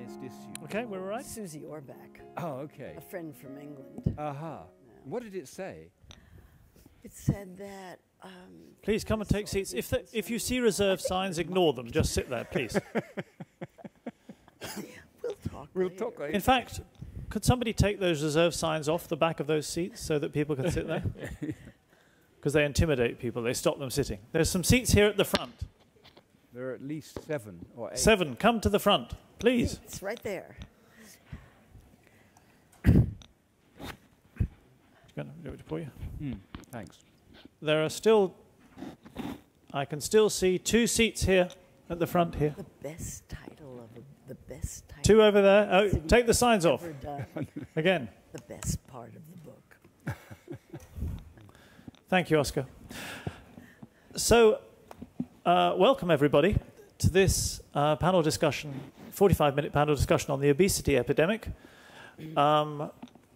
biggest issue? Okay, we're all right. Susie Orbach, Oh, okay. a friend from England. Aha. What did it say? It said that... Please come and take seats. If you see reserved signs, ignore them. Just sit there, please. We'll talk We'll later. talk later. In fact, could somebody take those reserved signs off the back of those seats so that people can sit there? Because they intimidate people. They stop them sitting. There's some seats here at the front. There are at least 7 or 8. 7. Come to the front, please. It's right there. Going to do it for you. Thanks. There are still... I can still see 2 seats here at the front here. The best title of the best title. 2 over there. Oh, take the signs off. ever done. Again. The best part of the book. Thank you, Oscar. So, welcome everybody to this panel discussion, 45-minute panel discussion on the obesity epidemic. I'm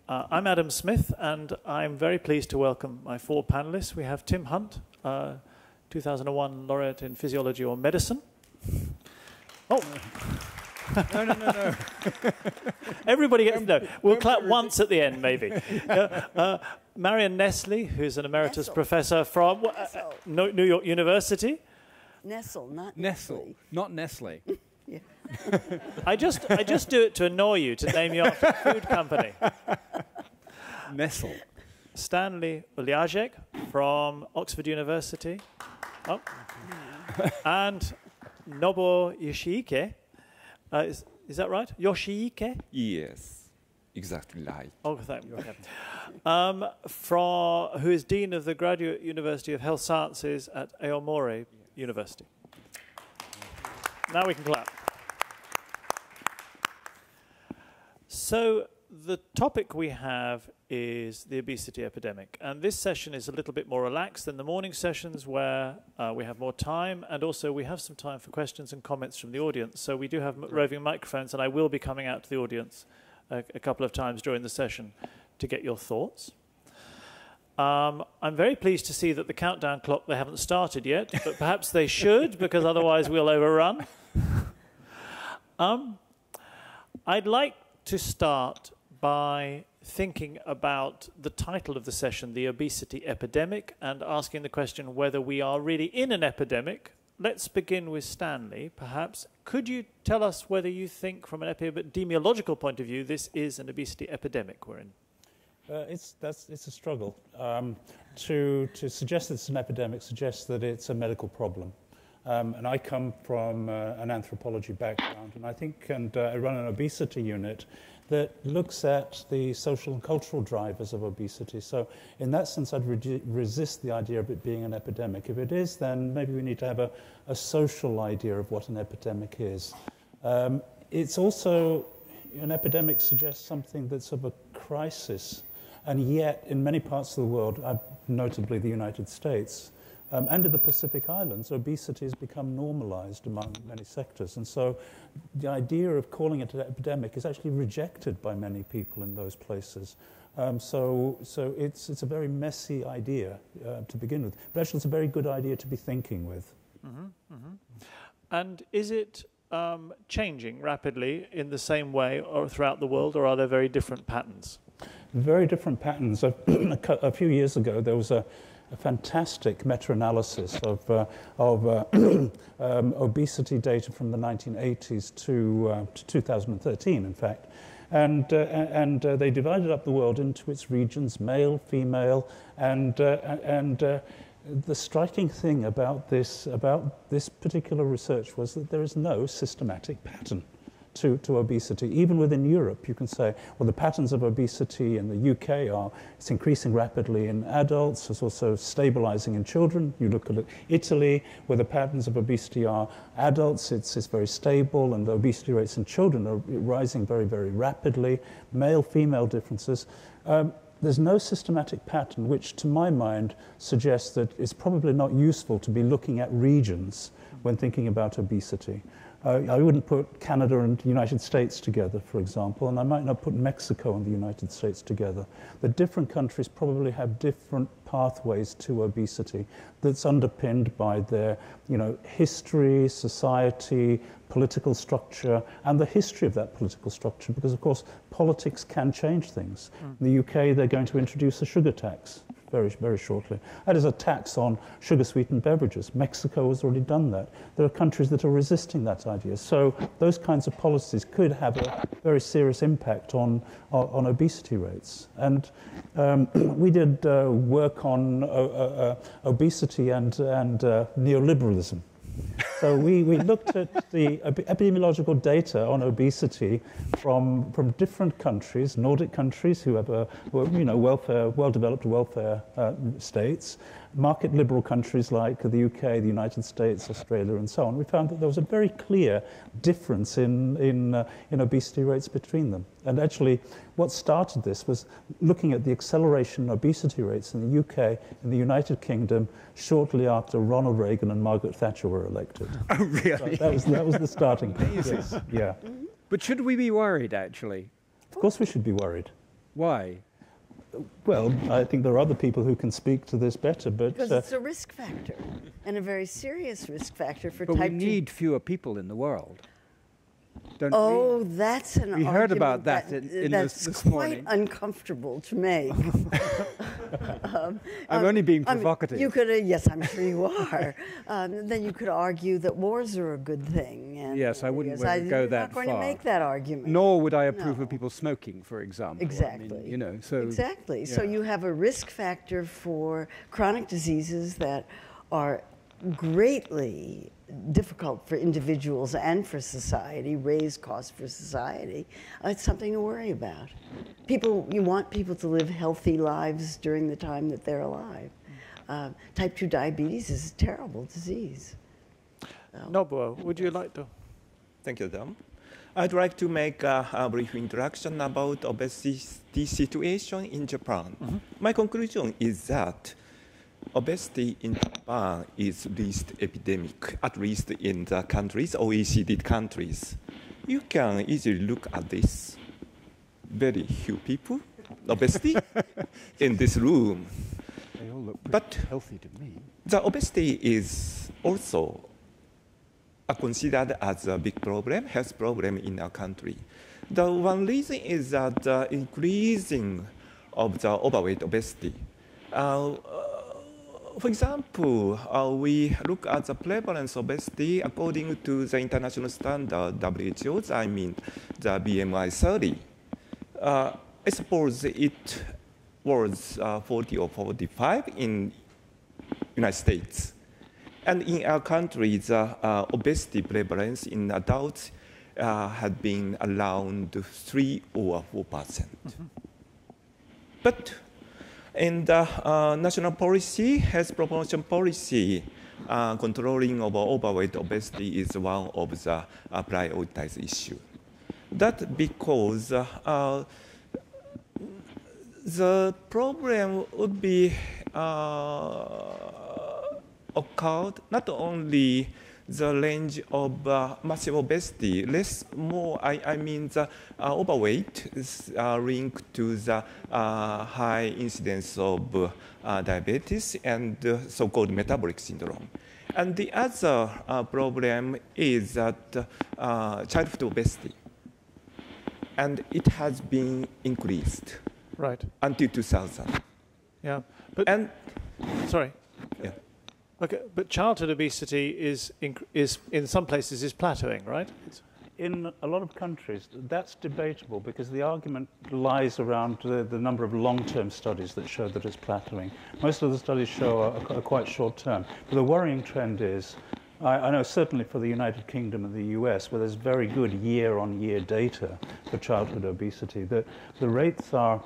Adam Smith, and I'm very pleased to welcome my 4 panelists. We have Tim Hunt, 2001 laureate in physiology or medicine. Oh. No. Everybody gets no. We'll clap once at the end, maybe. Marion Nestle, who's an emeritus professor from New York University. Nestle, not Nestle, not Nestle. Yeah. I just do it to annoy you, to name your food company. Nestle. Stanley Uliajek from Oxford University. Oh. And Nobuo Yoshihike. Is that right? Yoshihike? Yes, exactly right. Oh, thank you. Who is Dean of the Graduate University of Health Sciences at Aomori University. Now we can clap. So the topic we have is the obesity epidemic. And this session is a little bit more relaxed than the morning sessions where we have more time. And also we have some time for questions and comments from the audience. So we do have roving microphones, and I will be coming out to the audience a couple of times during the session to get your thoughts. I'm very pleased to see that the countdown clock, they haven't started yet, but perhaps they should, because otherwise we'll overrun. I'd like to start by thinking about the title of the session, the obesity epidemic, and asking the question whether we are really in an epidemic. Let's begin with Stanley, perhaps. Could you tell us whether you think, from an epidemiological point of view, this is an obesity epidemic we're in? It's a struggle. To suggest it's an epidemic suggests that it's a medical problem. And I come from an anthropology background, and I run an obesity unit that looks at the social and cultural drivers of obesity. So in that sense, I'd resist the idea of it being an epidemic. If it is, then maybe we need to have a social idea of what an epidemic is. It's also, an epidemic suggests something that's of a crisis, and yet in many parts of the world, notably the United States, and in the Pacific Islands, obesity has become normalized among many sectors. And so the idea of calling it an epidemic is actually rejected by many people in those places. So it's a very messy idea to begin with. But actually, it's a very good idea to be thinking with. Mm-hmm, mm-hmm. And is it changing rapidly in the same way or throughout the world, or are there very different patterns? Very different patterns. A few years ago, there was a fantastic meta-analysis of obesity data from the 1980s to 2013, in fact. And they divided up the world into its regions, male, female, and the striking thing about this particular research was that there is no systematic pattern to obesity. Even within Europe, you can say, well, the patterns of obesity in the UK it's increasing rapidly in adults, it's also stabilizing in children. You look at Italy, where the patterns of obesity are adults, it's very stable, and the obesity rates in children are rising very, very rapidly. Male-female differences. There's no systematic pattern, which to my mind suggests that it's probably not useful to be looking at regions when thinking about obesity. I wouldn't put Canada and the United States together, for example, and I might not put Mexico and the United States together. The different countries probably have different pathways to obesity that's underpinned by their, history, society, political structure, and the history of that political structure, because of course politics can change things. In the UK, they're going to introduce a sugar tax very, very shortly. That is a tax on sugar-sweetened beverages. Mexico has already done that. There are countries that are resisting that idea. So those kinds of policies could have a very serious impact on obesity rates. And we did work on obesity and neoliberalism. So we looked at the epidemiological data on obesity from different countries, Nordic countries who have well-developed welfare states, market liberal countries like the UK, the United States, Australia, and so on. We found that there was a very clear difference in obesity rates between them. And actually, what started this was looking at the acceleration in obesity rates in the UK and the United Kingdom shortly after Ronald Reagan and Margaret Thatcher were elected. Oh, really? So that was the starting point. Yes. Yeah. But should we be worried, actually? Of course we should be worried. Why? Well, I think there are other people who can speak to this better, but... Because it's a risk factor, and a very serious risk factor for But type 2. we need fewer people in the world. Don't Oh, we? that's an We heard argument about that in that's this quite morning. uncomfortable to make. I'm only being provocative. You could, yes, I'm sure you are. Then you could argue that wars are a good thing. And, Yes, I wouldn't yes, go that I'm not going far. to make that argument. Nor would I approve No. of people smoking, for example. Exactly. I mean, so Exactly. So yeah. you have a risk factor for chronic diseases that are greatly difficult for individuals and for society, raise costs for society. It's something to worry about. You want people to live healthy lives during the time that they're alive. Type 2 diabetes is a terrible disease. Nobel, would you like to? Thank you, Dom. I'd like to make a brief introduction about obesity situation in Japan. My conclusion is that obesity in Japan is least epidemic, at least in the countries, OECD countries. You can easily look at this. Very few people, obesity, in this room. They all look pretty But healthy to me. the obesity is also considered as a big problem, health problem in our country. The one reason is that the increasing of the overweight obesity. For example, we look at the prevalence of obesity according to the international standard, WHO's, I mean the BMI 30. I suppose it was 40 or 45 in United States. And in our country, the obesity prevalence in adults had been around 3 or 4%. But in the national policy, health promotion policy, controlling of overweight obesity is one of the prioritized issues. That because the problem would be occurred not only the range of massive obesity, I mean the overweight is linked to the high incidence of diabetes and so-called metabolic syndrome. And the other problem is that childhood obesity. And it has been increased Right. until 2000. Yeah. But sorry. Yeah. Okay. But childhood obesity is in some places is plateauing, right? In a lot of countries, that's debatable because the argument lies around the number of long-term studies that show that it's plateauing. Most of the studies show a quite short term. But the worrying trend is, I know certainly for the United Kingdom and the US, where there's very good year-on-year data for childhood obesity, the rates are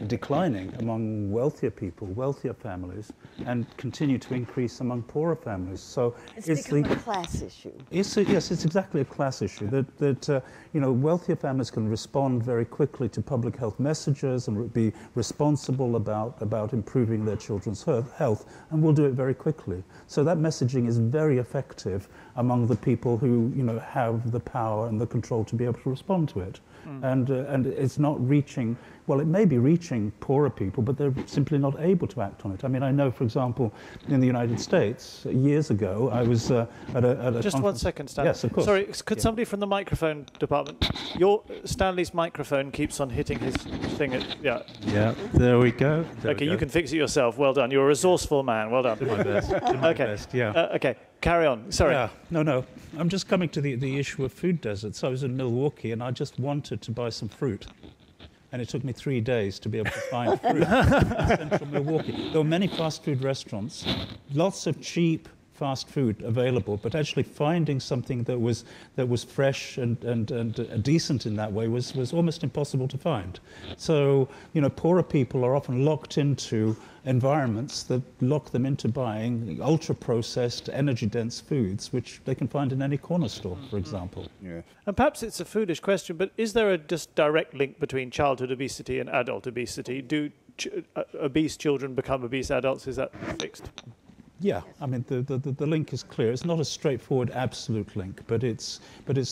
declining among wealthier people, wealthier families, and continue to increase among poorer families. So It's become a class issue. Yes, it's exactly a class issue. That wealthier families can respond very quickly to public health messages and be responsible about improving their children's health, and will do it very quickly. So that messaging is very effective among the people who have the power and the control to be able to respond to it. And it's not reaching. Well, it may be reaching poorer people, but they're simply not able to act on it. I mean, I know, for example, in the United States, years ago, I was at a Just conference. 1 second, Stanley. Yes, of course. Sorry, could somebody from the microphone department... Stanley's microphone keeps on hitting his thing. Yeah, there we go. Okay, you can fix it yourself. Well done. You're a resourceful man. Well done. Do my best. Do my Okay. best, yeah. Okay, carry on. Sorry. Yeah, no. I'm just coming to the issue of food deserts. I was in Milwaukee, and I just wanted to buy some fruit. And it took me 3 days to be able to find fruit in central Milwaukee. There were many fast food restaurants, lots of cheap fast food available, but actually finding something that was fresh and decent in that way was almost impossible to find. So, poorer people are often locked into environments that lock them into buying ultra-processed, energy-dense foods, which they can find in any corner store, for example. Yeah. And perhaps it's a foolish question, but is there a just direct link between childhood obesity and adult obesity? Do obese children become obese adults? Is that fixed? Yeah, I mean, the link is clear. It's not a straightforward absolute link, but it's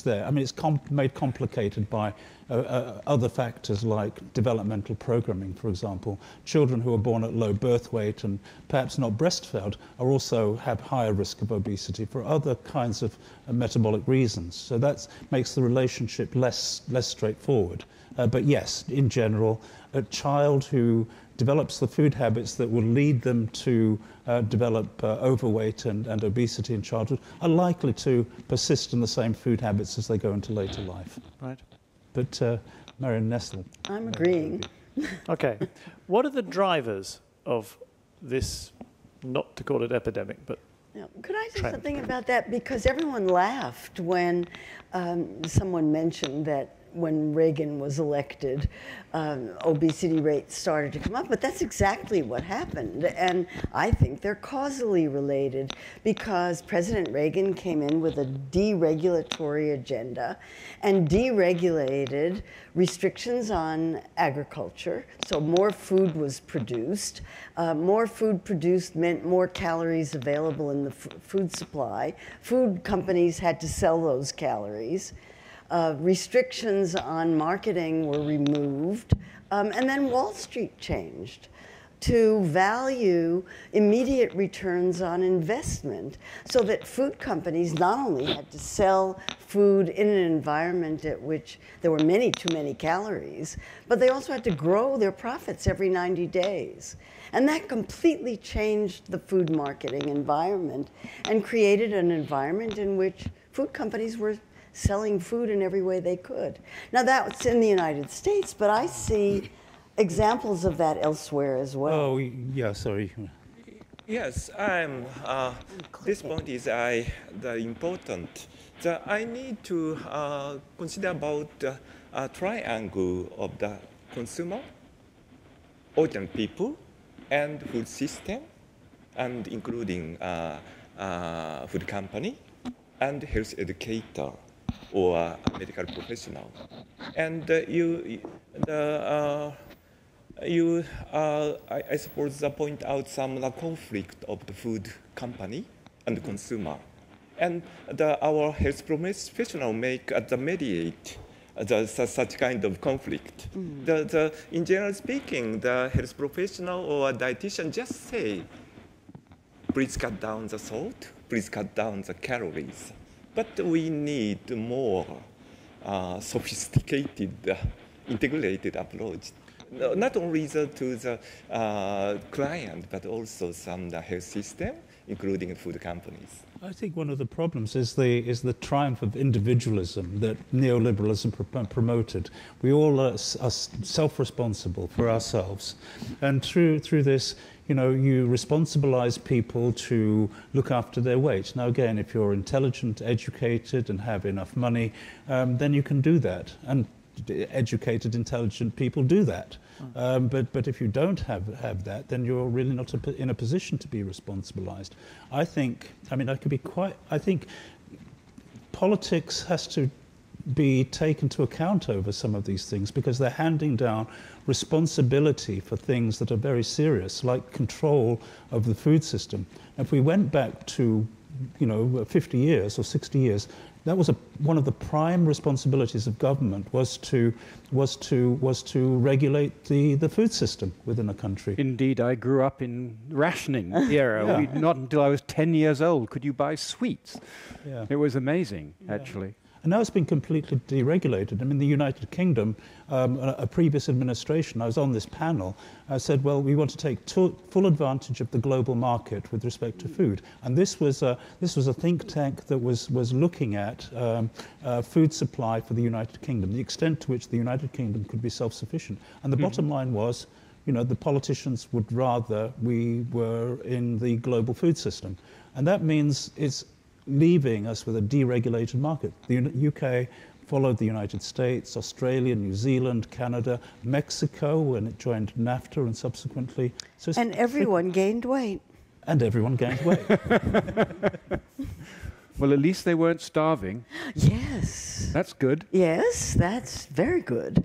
there. I mean, it's made complicated by other factors like developmental programming, for example. Children who are born at low birth weight and perhaps not breastfed are also have higher risk of obesity for other kinds of metabolic reasons. So that makes the relationship less straightforward. But yes, in general, a child who develops the food habits that will lead them to develop overweight and obesity in childhood are likely to persist in the same food habits as they go into later life. Right. But Marion Nestle. I'm agreeing. Okay. What are the drivers of this, not to call it epidemic, but Now, could I say trend. something about that? Because everyone laughed when someone mentioned that when Reagan was elected, obesity rates started to come up. But that's exactly what happened. And I think they're causally related because President Reagan came in with a deregulatory agenda and deregulated restrictions on agriculture. So more food was produced. More food produced meant more calories available in the food supply. Food companies had to sell those calories. Restrictions on marketing were removed, and then Wall Street changed to value immediate returns on investment so that food companies not only had to sell food in an environment at which there were too many calories, but they also had to grow their profits every 90 days. And that completely changed the food marketing environment and created an environment in which food companies were selling food in every way they could. Now that's in the United States, but I see examples of that elsewhere as well. Oh, yeah, sorry. Yes, this point is the important. I need to consider about a triangle of the consumer, ordinary people, and food system, and including food company, and health educator or medical professional. And I suppose point out some conflict of the food company and the consumer. And our health professional make the mediate such kind of conflict. In general speaking, the health professional or dietitian just say, please cut down the salt, please cut down the calories. But we need more sophisticated, integrated approach. Not only to the client, but also some health system, including food companies. I think one of the problems is the triumph of individualism that neoliberalism promoted. We all are self-responsible for ourselves, and through this, you responsibilize people to look after their weight. Now, again, if you're intelligent, educated, and have enough money, then you can do that. And educated, intelligent people do that. But if you don't have that, then you're really not in a position to be responsibilized. I think politics has to be taken to account over some of these things, because they're handing down responsibility for things that are very serious, like control of the food system. If we went back to 50 years or 60 years, that was one of the prime responsibilities of government was to regulate the food system within a country. Indeed, I grew up in rationing era. Yeah. Not until I was 10 years old could you buy sweets. Yeah. It was amazing, actually. And now it's been completely deregulated. I mean, the United Kingdom, a previous administration, I was on this panel, said, well, we want to take full advantage of the global market with respect to food. And this was a think tank that was looking at food supply for the United Kingdom, the extent to which the United Kingdom could be self-sufficient. And the bottom line was, the politicians would rather we were in the global food system. And that means it's leaving us with a deregulated market. The UK followed the United States, Australia, New Zealand, Canada, Mexico when it joined NAFTA and subsequently. So and everyone gained weight. And everyone gained weight. Well, at least they weren't starving. Yes. That's good. Yes, that's very good.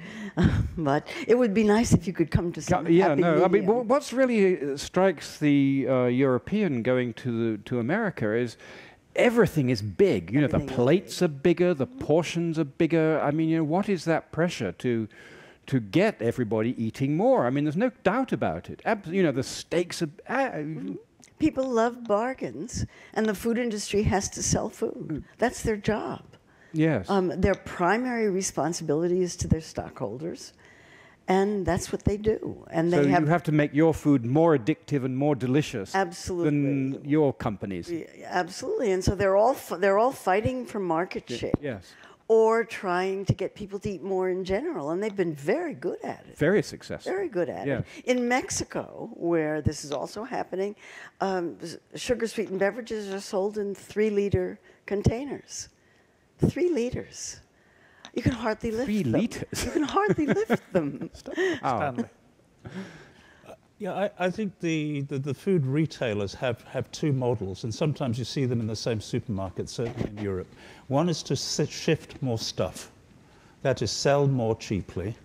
But it would be nice if you could come to some happy I mean, medium. what's really strikes the European going to America is everything is big. The plates are bigger, the portions are bigger. I mean, what is that pressure to get everybody eating more? I mean, there's no doubt about it. The stakes are... People love bargains, and the food industry has to sell food. That's their job. Yes. Their primary responsibility is to their stockholders, and that's what they do. And so they you have to make your food more addictive and more delicious absolutely than your companies. Yeah, absolutely, and so they're all fighting for market share. Yes. Or trying to get people to eat more in general, and they've been very good at it. Very successful. Very good at Yes. it. In Mexico, where this is also happening, sugar-sweetened beverages are sold in 3-liter containers. 3 liters. You can hardly lift 3 them. liters? You can hardly lift them. Stanley. Yeah, I think the food retailers have two models, and sometimes you see them in the same supermarket, certainly in Europe. One is to shift more stuff. That is, sell more cheaply.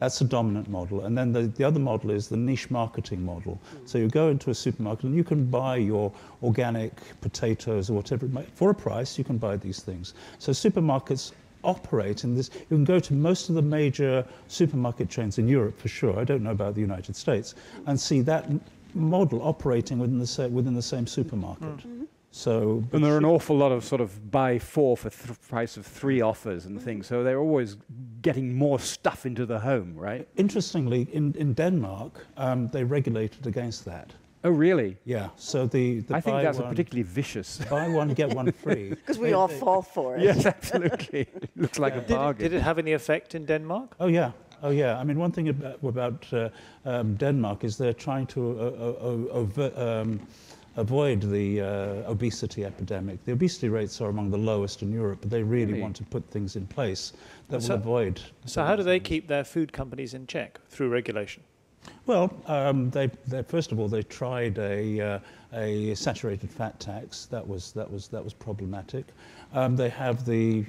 That's a dominant model. And then the other model is the niche marketing model. So you go into a supermarket and you can buy your organic potatoes or whatever it might, for a price, you can buy these things. So supermarkets operate in this. You can go to most of the major supermarket chains in Europe for sure, I don't know about the United States, and see that model operating within the same supermarket. So, And there are an awful lot of sort of buy 4 for the price of 3 offers and things, so they're always getting more stuff into the home, right? interestingly, in Denmark, they regulated against that. Oh, really? Yeah, so the I think buy that's one, a particularly vicious. buy one, get one free. Because we all fall for it. Yes, absolutely. It looks like a bargain. Did it have any effect in Denmark? Oh yeah. I mean, one thing about Denmark is they're trying to avoid the obesity epidemic. The obesity rates are among the lowest in Europe, but they really want to put things in place that will avoid. So how do they keep their food companies in check? Through regulation? Well, they first of all they tried a saturated fat tax. That was problematic. They have the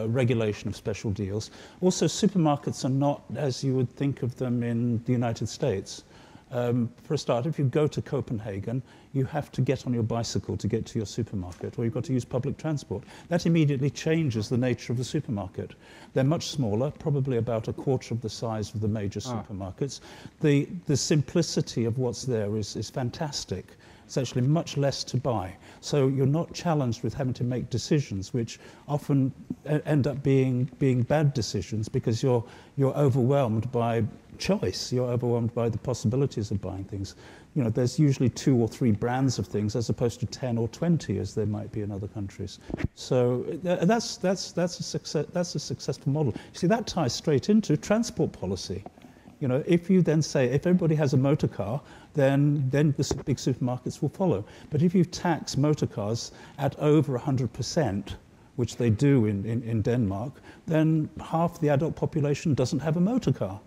regulation of special deals. Also, supermarkets are not as you would think of them in the United States. For a start, if you go to Copenhagen, you have to get on your bicycle to get to your supermarket, or you've got to use public transport. That immediately changes the nature of the supermarket. They're much smaller, probably about a quarter of the size of the major supermarkets. The simplicity of what's there is fantastic. It's actually much less to buy. So you're not challenged with having to make decisions, which often end up being bad decisions because you're overwhelmed by choice. You're overwhelmed by the possibilities of buying things. There's usually 2 or 3 brands of things as opposed to 10 or 20 as there might be in other countries. So that's a successful model. You see, that ties straight into transport policy. If you then say, if everybody has a motor car, then the big supermarkets will follow. But if you tax motor cars at over 100%, which they do in Denmark, then half the adult population doesn't have a motor car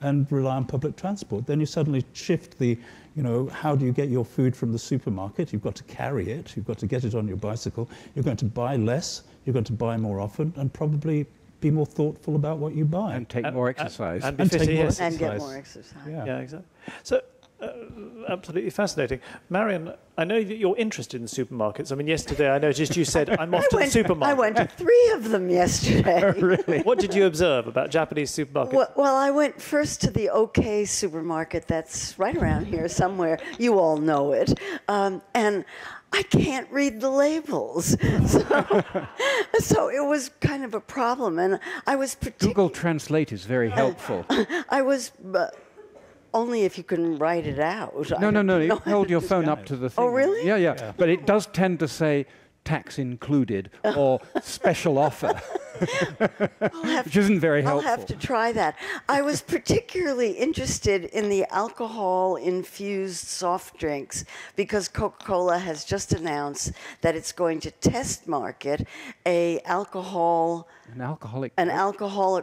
and rely on public transport. Then you suddenly shift the, how do you get your food from the supermarket? You've got to carry it, you've got to get it on your bicycle, you're going to buy less, you're going to buy more often, and probably be more thoughtful about what you buy. And take more exercise. And get more exercise. Yeah, exactly. So, absolutely fascinating. Marion, I know that you're interested in supermarkets. I mean, yesterday I noticed you said, I'm off to the supermarket. I went to 3 of them yesterday. Really? What did you observe about Japanese supermarkets? Well, I went first to the OK supermarket that's right around here somewhere. You all know it. And I can't read the labels. So it was kind of a problem. And I was Google Translate is very helpful. I was... only if you can write it out. No. You hold your phone up to the thing. Oh, really? Yeah. But it does tend to say tax included or special offer, which isn't very helpful. I'll have to try that. I was particularly interested in the alcohol-infused soft drinks because Coca-Cola has just announced that it's going to test market an alcoholic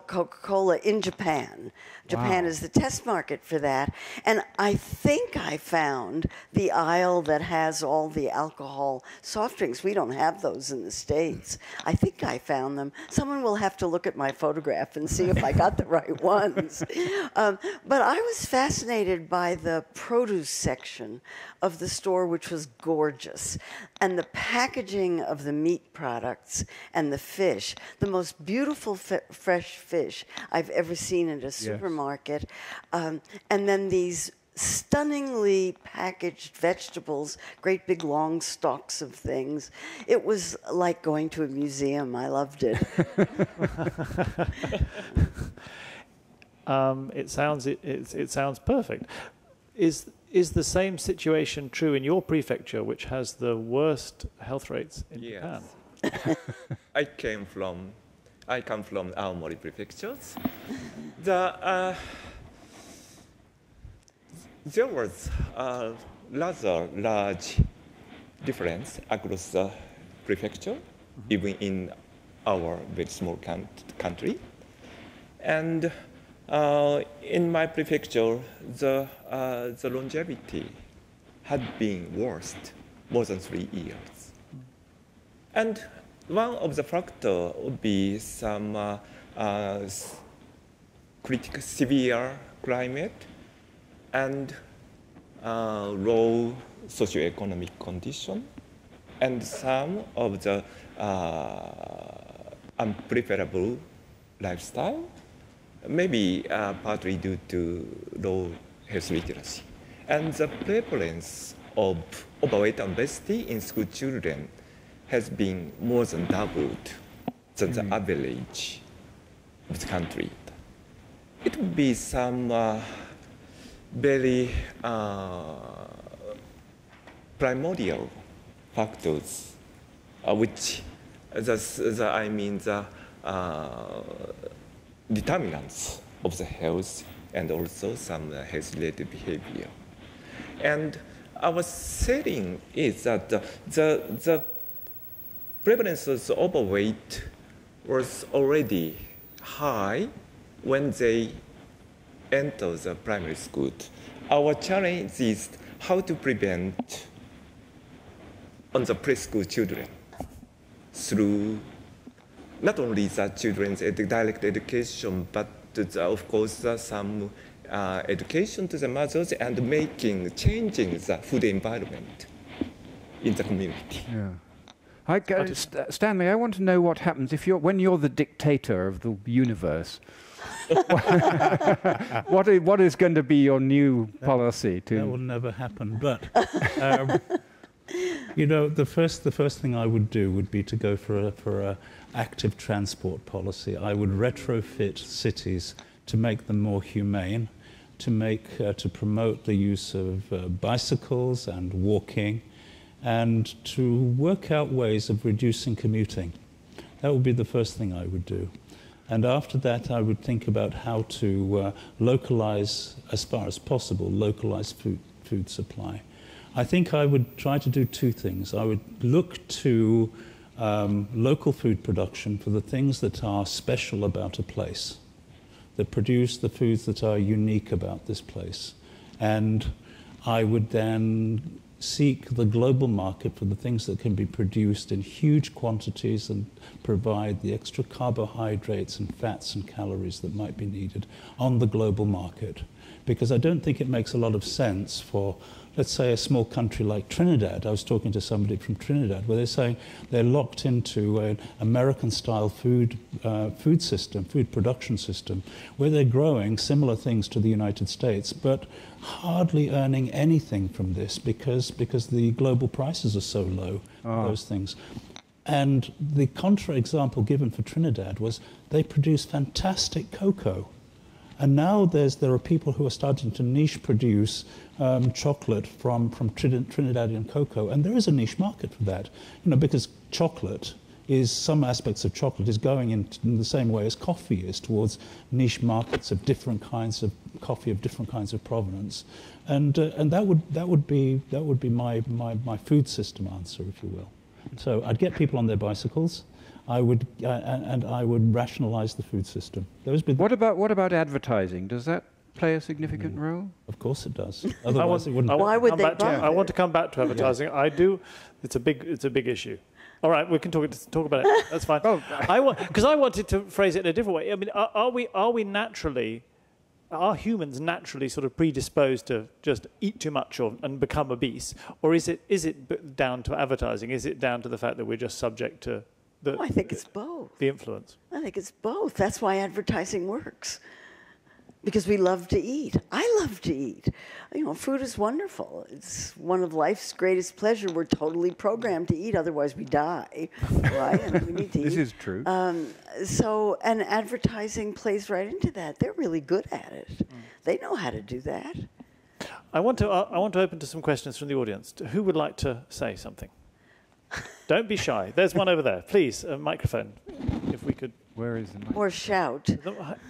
Coca-Cola in Japan. Japan is the test market for that. And I think I found the aisle that has all the alcohol soft drinks. We don't have those in the States. I think I found them. Someone will have to look at my photograph and see if I got the right ones. But I was fascinated by the produce section of the store, which was gorgeous. And the packaging of the meat products and the fish, the most beautiful fresh fish I've ever seen in a supermarket. And then these stunningly packaged vegetables, great big long stalks of things. It was like going to a museum. I loved it. It sounds perfect. Is the same situation true in your prefecture, which has the worst health rates in Japan? I come from Aomori prefectures. There was a rather large difference across the prefecture, even in our very small country. And in my prefecture, the longevity had been worst more than 3 years. And one of the factors would be some critical, severe climate and low socioeconomic condition, and some of the unpreferable lifestyle, maybe partly due to low health literacy. And the prevalence of overweight and obesity in school children has been more than doubled than the average of the country. It would be some very primordial factors, which the determinants of the health and also some health-related behavior. And our setting is that the prevalence of overweight was already high when they enter the primary school. Our challenge is how to prevent on the preschool children through not only the children's direct education, but of course some education to the mothers and changing the food environment in the community. Yeah. Stanley, I want to know what happens when you're the dictator of the universe. What is going to be your new policy? That will never happen. But the first thing I would do would be to go for a active transport policy. I would retrofit cities to make them more humane, to promote the use of bicycles and walking, and to work out ways of reducing commuting. That would be the first thing I would do. And after that, I would think about how to localize, as far as possible, localize food supply. I think I would try to do 2 things. I would look to local food production for the things that are special about a place, that produce the foods that are unique about this place. And I would then seek the global market for the things that can be produced in huge quantities and provide the extra carbohydrates and fats and calories that might be needed on the global market. Because I don't think it makes a lot of sense for, let's say, a small country like Trinidad. I was talking to somebody from Trinidad where they're saying they're locked into an American-style food production system, where they're growing similar things to the United States, but hardly earning anything from this because the global prices are so low for those things. And the contra example given for Trinidad was they produce fantastic cocoa. And now there are people who are starting to niche produce chocolate from Trinidadian cocoa, and there is a niche market for that, because some aspects of chocolate is going in the same way as coffee is towards niche markets of different kinds of coffee of different kinds of provenance, and that would be my food system answer, if you will. So I'd get people on their bicycles. I would rationalize the food system. What about advertising? Does that play a significant role? Of course it does. Otherwise, it wouldn't. Why would they bother? I want to come back to advertising. I do. It's a big issue. All right, we can talk about it. That's fine. Because I wanted to phrase it in a different way. I mean, are humans naturally sort of predisposed to just eat too much and become obese, or is it down to advertising? Is it down to the fact that we're just subject to I think it's both. The influence. I think it's both. That's why advertising works. Because we love to eat. I love to eat. Food is wonderful. It's one of life's greatest pleasure. We're totally programmed to eat, otherwise we die, right? And we need to eat. This is true. And advertising plays right into that. They're really good at it. They know how to do that. I want to open to some questions from the audience. Who would like to say something? Don't be shy. There's one over there. Please, a microphone, if we could. Where is the microphone? Or shout.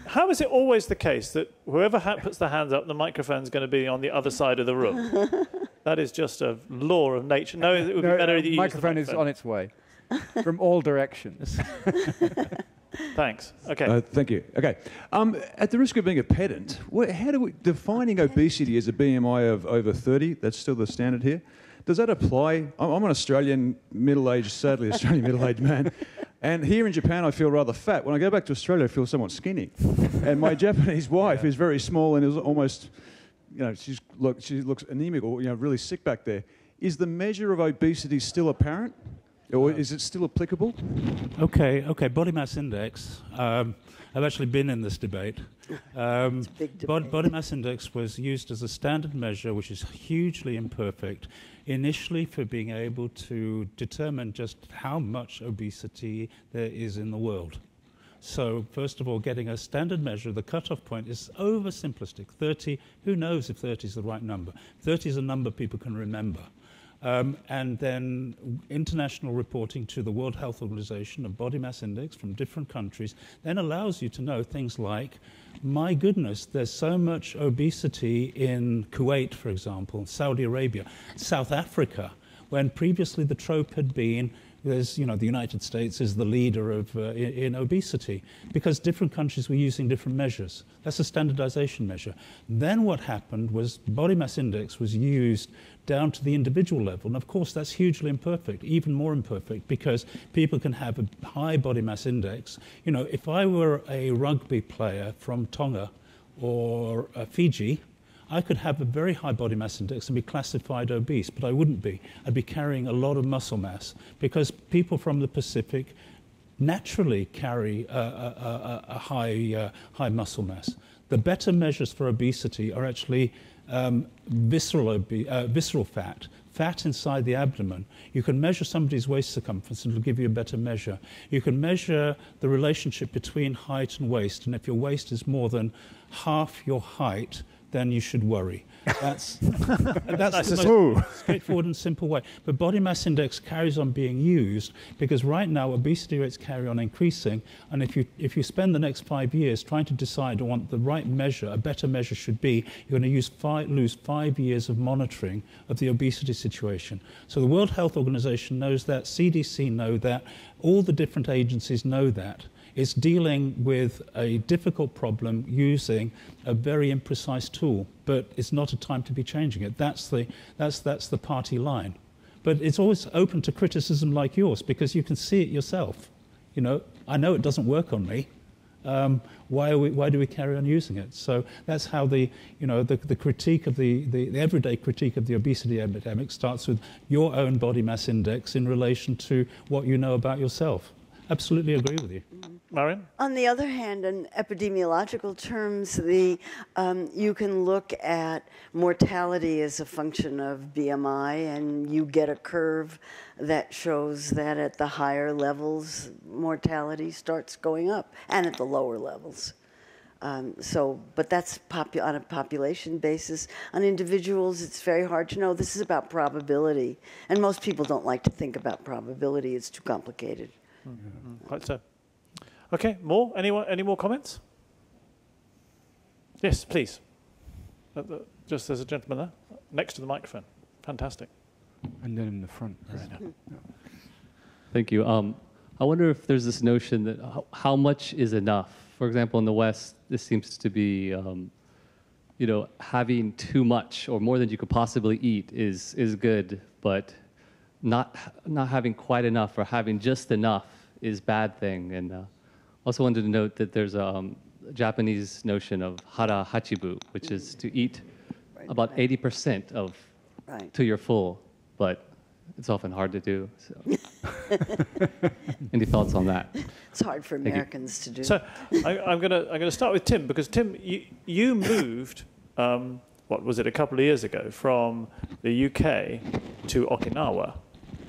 How is it always the case that whoever puts their hands up, the microphone's going to be on the other side of the room? That is just a law of nature. No, it would be better if you use the microphone. Is on its way from all directions. Thanks. Okay. Thank you. Okay. At the risk of being a pedant, how do we defining obesity as a BMI of over 30? That's still the standard here. Does that apply? I'm an Australian sadly Australian middle-aged man, and here in Japan I feel rather fat. When I go back to Australia, I feel somewhat skinny. And my Japanese wife is very small and is almost, she looks anemic or really sick back there. Is the measure of obesity still apparent, or is it still applicable? Okay. Body mass index. I've actually been in this debate. Body mass index was used as a standard measure, which is hugely imperfect, initially for being able to determine just how much obesity there is in the world. So first of all, getting a standard measure, the cutoff point is oversimplistic. 30, who knows if 30 is the right number? 30 is a number people can remember. And then international reporting to the World Health Organization of body mass index from different countries then allows you to know things like, my goodness, there's so much obesity in Kuwait, for example, Saudi Arabia, South Africa, when previously the trope had been the United States is the leader in obesity, because different countries were using different measures. That's a standardization measure. Then what happened was body mass index was used down to the individual level. And of course, that's hugely imperfect, even more imperfect, because people can have a high body mass index. If I were a rugby player from Tonga or Fiji, I could have a very high body mass index and be classified obese, but I wouldn't be. I'd be carrying a lot of muscle mass, because people from the Pacific naturally carry a high muscle mass. The better measures for obesity are actually visceral fat inside the abdomen. You can measure somebody's waist circumference and it'll give you a better measure. You can measure the relationship between height and waist, and if your waist is more than half your height, then you should worry. That's the most straightforward and simple way. But body mass index carries on being used because right now obesity rates carry on increasing. And if you spend the next 5 years trying to decide on what the right measure, a better measure should be, you're going to lose 5 years of monitoring of the obesity situation. So the World Health Organization knows that, CDC know that, all the different agencies know that. It's dealing with a difficult problem using a very imprecise tool, but it's not a time to be changing it. That's the party line. But it's always open to criticism like yours because you can see it yourself. You know, I know it doesn't work on me. Why do we carry on using it? So that's how the critique of the everyday critique of the obesity epidemic starts with your own body mass index in relation to what you know about yourself. Absolutely agree with you. Marion? On the other hand, in epidemiological terms, you can look at mortality as a function of BMI, and you get a curve that shows that at the higher levels, mortality starts going up, and at the lower levels. But that's on a population basis. On individuals, it's very hard to know. This is about probability, and most people don't like to think about probability. It's too complicated. Quite so. Okay, more? Anyone? Any more comments? Yes, please. Just there's a gentleman there, next to the microphone. Fantastic. And then in the front. Right. Thank you. I wonder if there's this notion that how much is enough? For example, in the West, this seems to be, having too much or more than you could possibly eat is good, but not having quite enough or having just enough is bad thing. And also wanted to note that there's a Japanese notion of hara hachibu, which is to eat about 80% of to your full, but it's often hard to do. So. Any thoughts on that? It's hard for Americans to do. So I'm gonna start with Tim, because Tim, you moved, what was it, a couple of years ago, from the UK to Okinawa.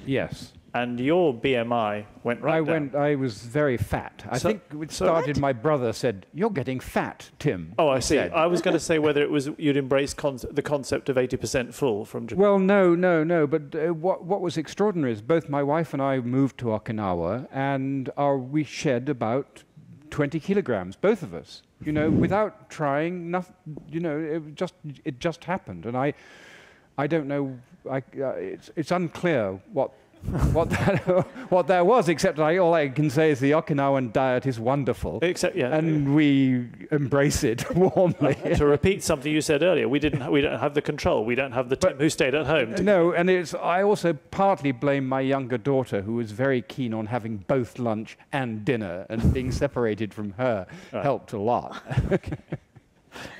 Yes. And your BMI went right down. I was very fat. I think it started, my brother said, "You're getting fat, Tim." Oh, I see. I was going to say whether it was you'd embrace the concept of 80% full from Japan. Well, no. But what was extraordinary is both my wife and I moved to Okinawa, and we shed about 20 kilograms, both of us. You know, without trying. Nothing. You know, it just happened, and I don't know. It's unclear what that was, except all I can say is the Okinawan diet is wonderful. And we embrace it warmly. To repeat something you said earlier, we don't have the control. We don't have the Tim who stayed at home. No, and I also partly blame my younger daughter, who was very keen on having both lunch and dinner, and being separated from her helped a lot.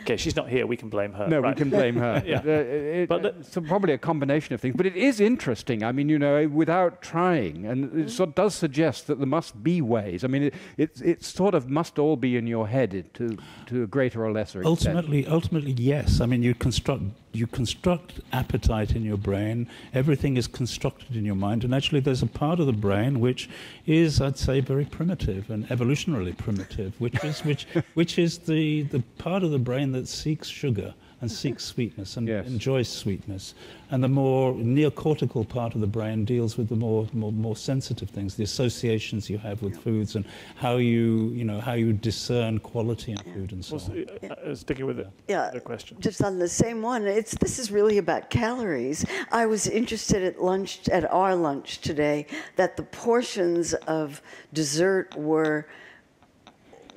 Okay, she's not here. We can blame her. No, we can blame her. It's probably a combination of things. But it is interesting. I mean, without trying, and it sort of does suggest that there must be ways. I mean, it sort of must all be in your head to a greater or lesser extent. Ultimately, yes. I mean, you construct appetite in your brain. Everything is constructed in your mind, and actually, there's a part of the brain which is, I'd say, very primitive and evolutionarily primitive, which is the part of the brain that seeks sugar and seeks sweetness and enjoys sweetness, and the more neocortical part of the brain deals with the more sensitive things, the associations you have with foods, and how you discern quality in food and so on. Sticking with the question. Just on the same one, this is really about calories. I was interested at our lunch today that the portions of dessert were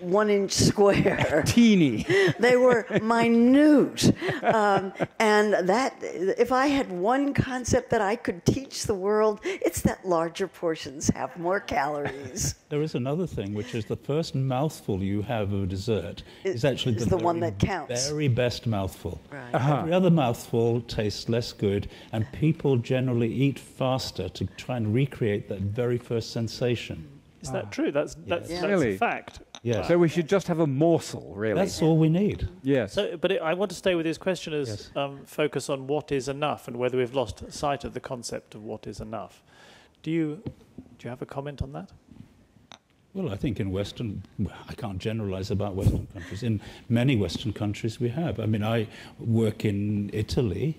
1 inch square. Teeny. They were minute. And that, if I had one concept that I could teach the world, it's that larger portions have more calories. There is another thing, which is the first mouthful you have of dessert is actually the one that counts. Very best mouthful. Right. Every other mouthful tastes less good, and people generally eat faster to try and recreate that very first sensation. Is that true? That's Really? a fact. Yes. So we should just have a morsel, really. That's all we need. Yes. But I want to stay with his questioner's focus on what is enough and whether we've lost sight of the concept of what is enough. Do you have a comment on that? Well, I think in I can't generalize about Western countries. In many Western countries we have. I mean, I work in Italy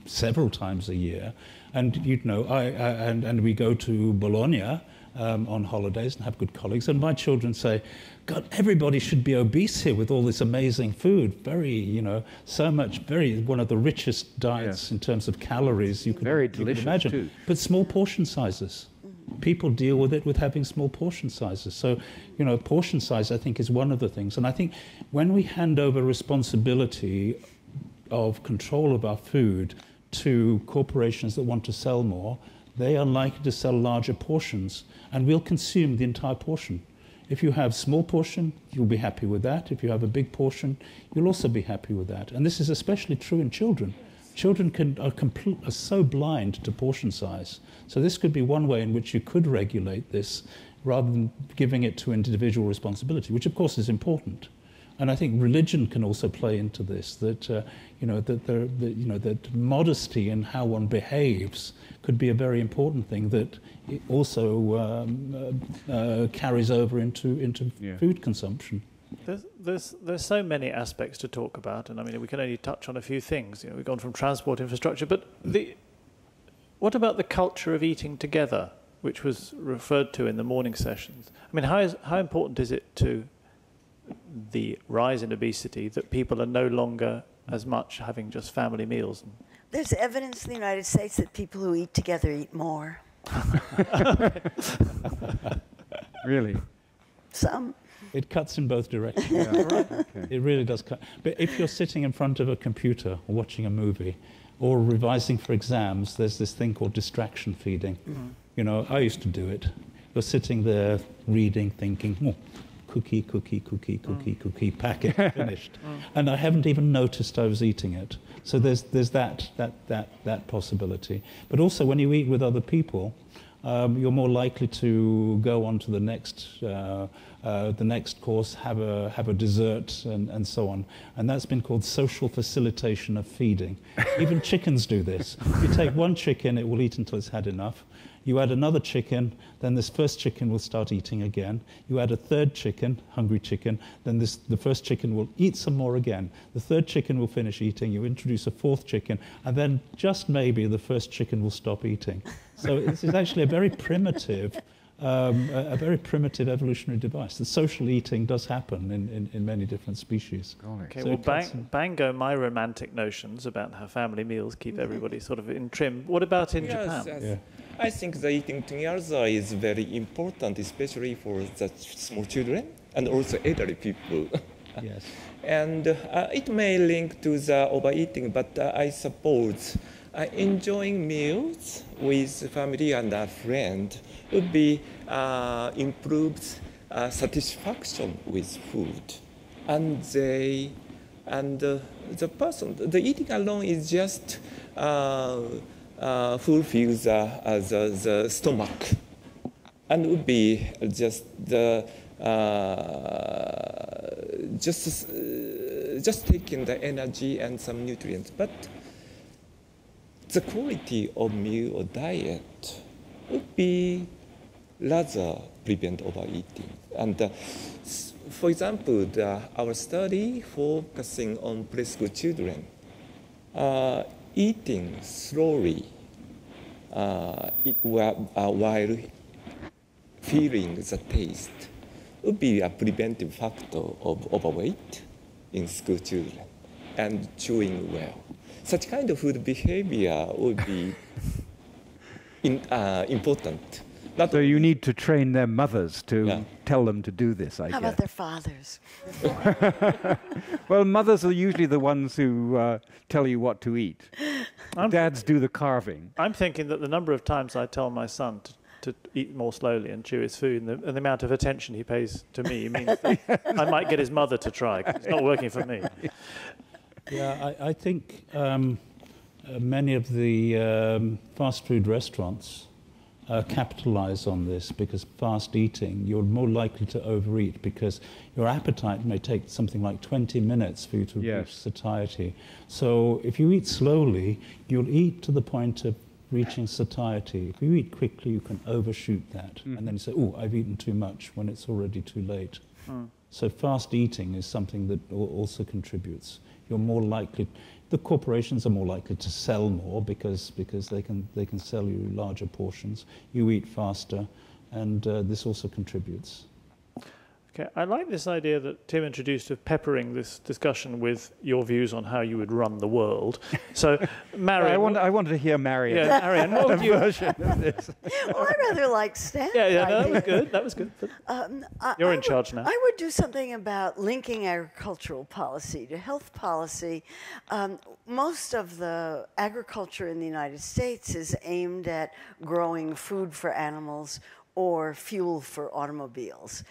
several times a year, and and we go to Bologna on holidays and have good colleagues, and my children say, God, everybody should be obese here with all this amazing food. One of the richest diets in terms of calories you can imagine. Too. But small portion sizes. People deal with it with having small portion sizes. So, portion size, I think, is one of the things. And I think when we hand over responsibility of control of our food to corporations that want to sell more, they are likely to sell larger portions, and we'll consume the entire portion. If you have small portion, you'll be happy with that. If you have a big portion, you'll also be happy with that. And this is especially true in children. Children are so blind to portion size. So this could be one way in which you could regulate this rather than giving it to individual responsibility, which of course is important. And I think religion can also play into this, that modesty in how one behaves could be a very important thing that it also carries over into food consumption. There's so many aspects to talk about, and I mean we can only touch on a few things. We've gone from transport infrastructure, but what about the culture of eating together, which was referred to in the morning sessions? I mean, how important is it to the rise in obesity that people are no longer as much having just family meals? There's evidence in the United States that people who eat together eat more. Really? Some. It cuts in both directions. Okay. It really does cut. But if you're sitting in front of a computer or watching a movie or revising for exams, there's this thing called distraction feeding. I used to do it. You're sitting there reading, thinking, cookie, packet, finished. And I haven't even noticed I was eating it. So there's that possibility. But also when you eat with other people, you're more likely to go on to the next course, have a dessert, and so on. And that's been called social facilitation of feeding. Even chickens do this. You take one chicken, it will eat until it's had enough. You add another chicken, then this first chicken will start eating again. You add a third chicken, hungry chicken, then the first chicken will eat some more again. The third chicken will finish eating. You introduce a fourth chicken, and then just maybe the first chicken will stop eating. So this is actually a very primitive evolutionary device. The social eating does happen in many different species. Okay, so well, bang go my romantic notions about how family meals keep everybody sort of in trim. What about in Japan? Yes. Yeah. I think the eating together is very important, especially for the small children and also elderly people. Yes. And it may link to the overeating, but I suppose enjoying meals with family and a friend would be improved satisfaction with food, and the eating alone is just fulfills the stomach, and would be just taking the energy and some nutrients, but the quality of meal or diet would be rather prevent overeating. And for example, our study focusing on preschool children, eating slowly while feeling the taste would be a preventive factor of overweight in school children, and chewing well. Such kind of food behavior would be important. So you need to train their mothers to tell them to do this, I guess. How about their fathers? Well, mothers are usually the ones who tell you what to eat. Dads do the carving. I'm thinking that the number of times I tell my son to eat more slowly and chew his food, and the amount of attention he pays to me means that I might get his mother to try, 'cause it's not working for me. Yeah, I think many of the fast food restaurants capitalize on this, because fast eating, you're more likely to overeat because your appetite may take something like 20 minutes for you to reach satiety. So if you eat slowly, you'll eat to the point of reaching satiety. If you eat quickly, you can overshoot that. And then you say, oh, I've eaten too much, when it's already too late. So fast eating is something that also contributes. You're more likely, the corporations are more likely to sell more because they can sell you larger portions. You eat faster, and this also contributes. Okay, I like this idea that Tim introduced of peppering this discussion with your views on how you would run the world. So, Marion... I wanted to hear Marion. Yeah, Marion, what would you... version of this. Well, I rather like Stan. Yeah, no, that was good. That was good. You're in charge now. I would do something about linking agricultural policy to health policy. Most of the agriculture in the United States is aimed at growing food for animals or fuel for automobiles.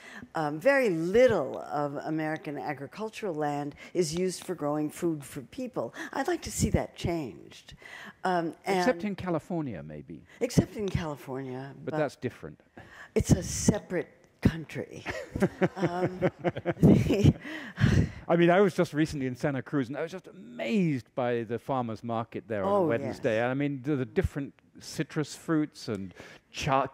Very little of American agricultural land is used for growing food for people. I'd like to see that changed. Except in California, maybe. Except in California. But that's different. It's a separate country. I mean, I was just recently in Santa Cruz, and I was just amazed by the farmers' market there on Wednesday. Yes. I mean, the different citrus fruits and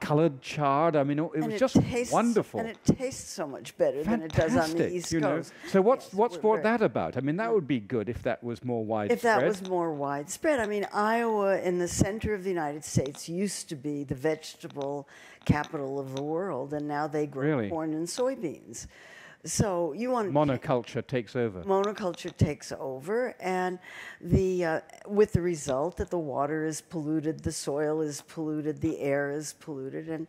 colored chard. I mean, it was just wonderful. And it tastes so much better than it does on the East Coast. So what's brought that about? I mean, that would be good if that was more widespread. If that was more widespread. I mean, Iowa in the center of the United States used to be the vegetable capital of the world, and now they grow corn and soybeans. So you want monoculture takes over. Monoculture takes over, and with the result that the water is polluted, the soil is polluted, the air is polluted, and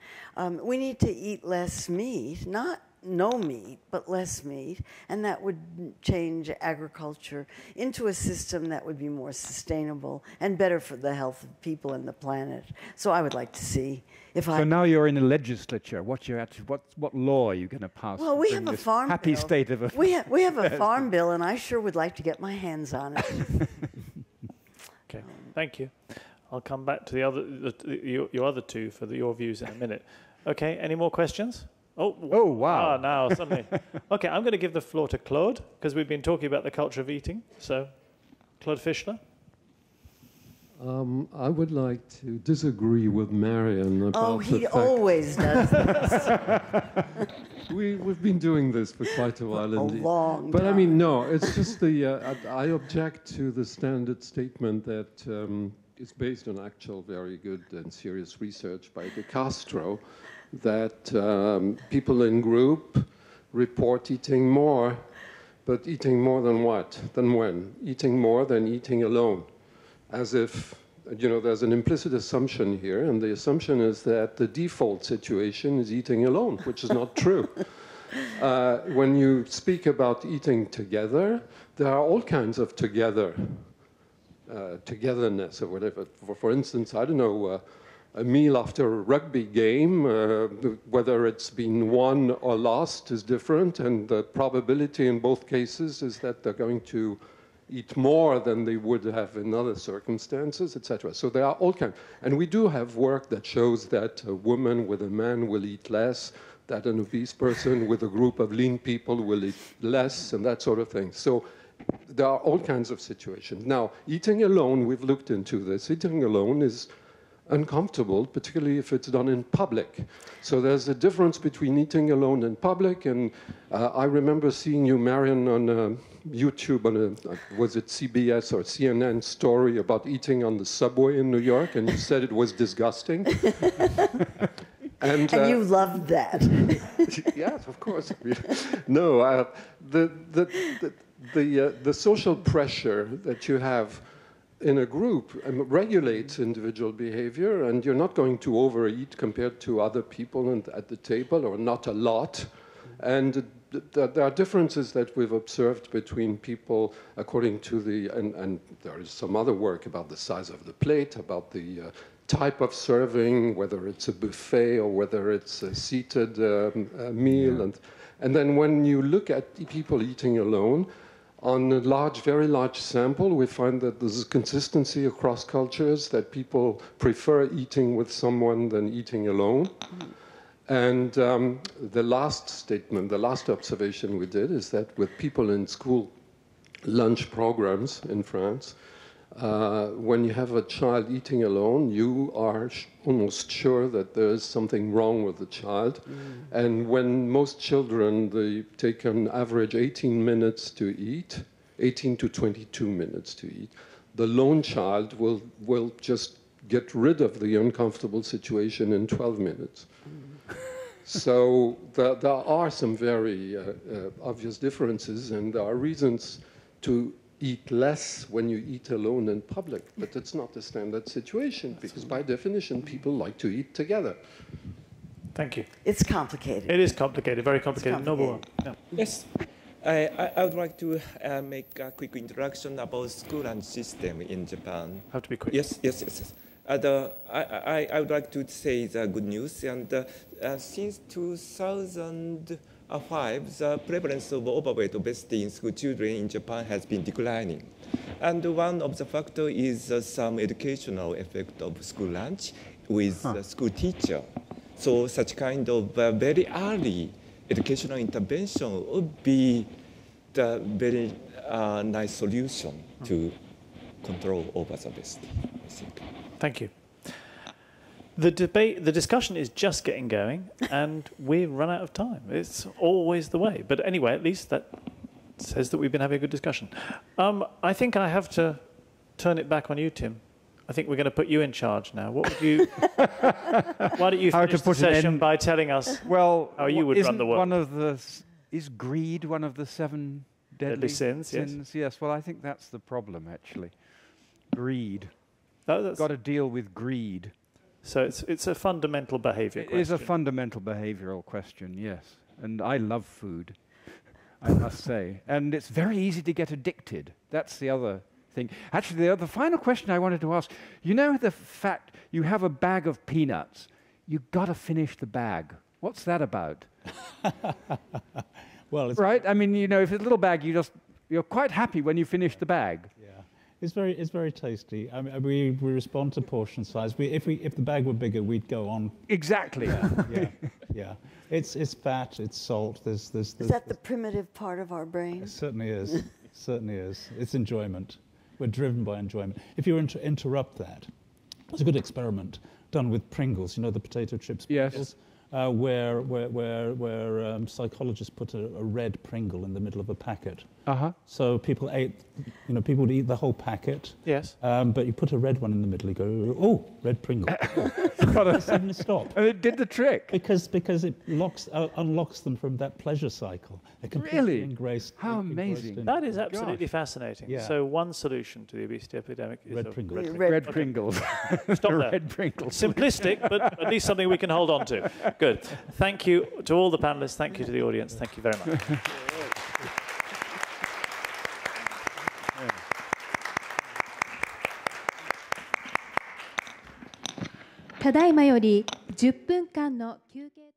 we need to eat less meat, not no meat, but less meat, and that would change agriculture into a system that would be more sustainable and better for the health of people and the planet. So I would like to see if So now you're in the legislature. What law are you going to pass? Well, we have a farm bill. Happy state of affairs. We have a farm bill, and I sure would like to get my hands on it. Okay, thank you. I'll come back to your other two for your views in a minute. Okay, any more questions? Oh, wow. Now suddenly. Okay, I'm going to give the floor to Claude, because we've been talking about the culture of eating. So, Claude Fischler. I would like to disagree with Marion about he always does this. We've been doing this for quite a while indeed. Long but time. I mean, no, it's just I object to the standard statement that is based on actual very good and serious research by De Castro, that people in group report eating more, but eating more than what? Than when? Eating more than eating alone. As if, there's an implicit assumption here, and the assumption is that the default situation is eating alone, which is not true. When you speak about eating together, there are all kinds of togetherness or whatever. For instance, I don't know, a meal after a rugby game, whether it's been won or lost is different, and the probability in both cases is that they're going to eat more than they would have in other circumstances, etc. So there are all kinds. And we do have work that shows that a woman with a man will eat less, that an obese person with a group of lean people will eat less, and that sort of thing. So there are all kinds of situations. Now, eating alone, we've looked into this. Eating alone is uncomfortable, particularly if it's done in public. So there's a difference between eating alone in public, and I remember seeing you, Marion, on YouTube on was it CBS or CNN story about eating on the subway in New York, and you said it was disgusting. And you loved that. Yes, of course. No, the social pressure that you have in a group regulates individual behavior, and you're not going to overeat compared to other people at the table, or not a lot. And there are differences that we've observed between people according to and there is some other work about the size of the plate, about the type of serving, whether it's a buffet or whether it's a seated meal. Yeah. And then when you look at people eating alone, on a very large sample, we find that there's a consistency across cultures, that people prefer eating with someone than eating alone. And the last observation we did is that with people in school lunch programs in France, when you have a child eating alone, you are almost sure that there is something wrong with the child. And when most children, they take an average 18 minutes to eat, 18 to 22 minutes to eat, the lone child will just get rid of the uncomfortable situation in 12 minutes. So there are some very obvious differences, and there are reasons to eat less when you eat alone in public, but it's not the standard situation because by definition people like to eat together. Thank you. It's complicated. It is complicated, very complicated. Nobel. Yeah. Yes. I would like to make a quick introduction about school lunch system in Japan. Have to be quick. Yes. I would like to say the good news. And since 2005, the prevalence of overweight obesity in school children in Japan has been declining. And one of the factors is some educational effect of school lunch with the school teacher. So such kind of very early educational intervention would be the very nice solution to control over the obesity, I think. Thank you. The discussion is just getting going, and we've run out of time. It's always the way. But anyway, at least that says that we've been having a good discussion. I think I have to turn it back on you, Tim. I think we're going to put you in charge now. What would you? Why don't you finish the session by telling us how you would run the world? Is greed one of the 7 deadly sins? Yes. Well, I think that's the problem, actually. Greed. That's got to deal with greed. So it's a fundamental behaviour question. It is a fundamental behavioural question, yes. And I love food, I must say. And it's very easy to get addicted. That's the other thing. Actually, the final question I wanted to ask, you know the fact you have a bag of peanuts, you've got to finish the bag. What's that about? Well, it's right? I mean, you know, if it's a little bag, you're quite happy when you finish the bag. Yeah. It's very tasty. I mean, we respond to portion size. If the bag were bigger, we'd go on. Exactly. Yeah. It's fat. It's salt. There's Is that the primitive part of our brain? It certainly is. Certainly is. It's enjoyment. We're driven by enjoyment. If you were to interrupt that, there's a good experiment done with Pringles. You know the potato chips Pringles. Yes. Where psychologists put a red Pringle in the middle of a packet. So people would eat the whole packet. Yes. But you put a red one in the middle, you go, oh, red Pringle. Suddenly stop. And it did the trick. Because it unlocks them from that pleasure cycle. They're completely Really? Engrossed. How amazing. That is absolutely fascinating. Yeah. So one solution to the obesity epidemic is Red Pringles. Red Pringles. Stop there. Red Pringles. Simplistic, but at least something we can hold on to. Good. Thank you to all the panelists. Thank you to the audience. Thank you very much. ただいまより10分間の休憩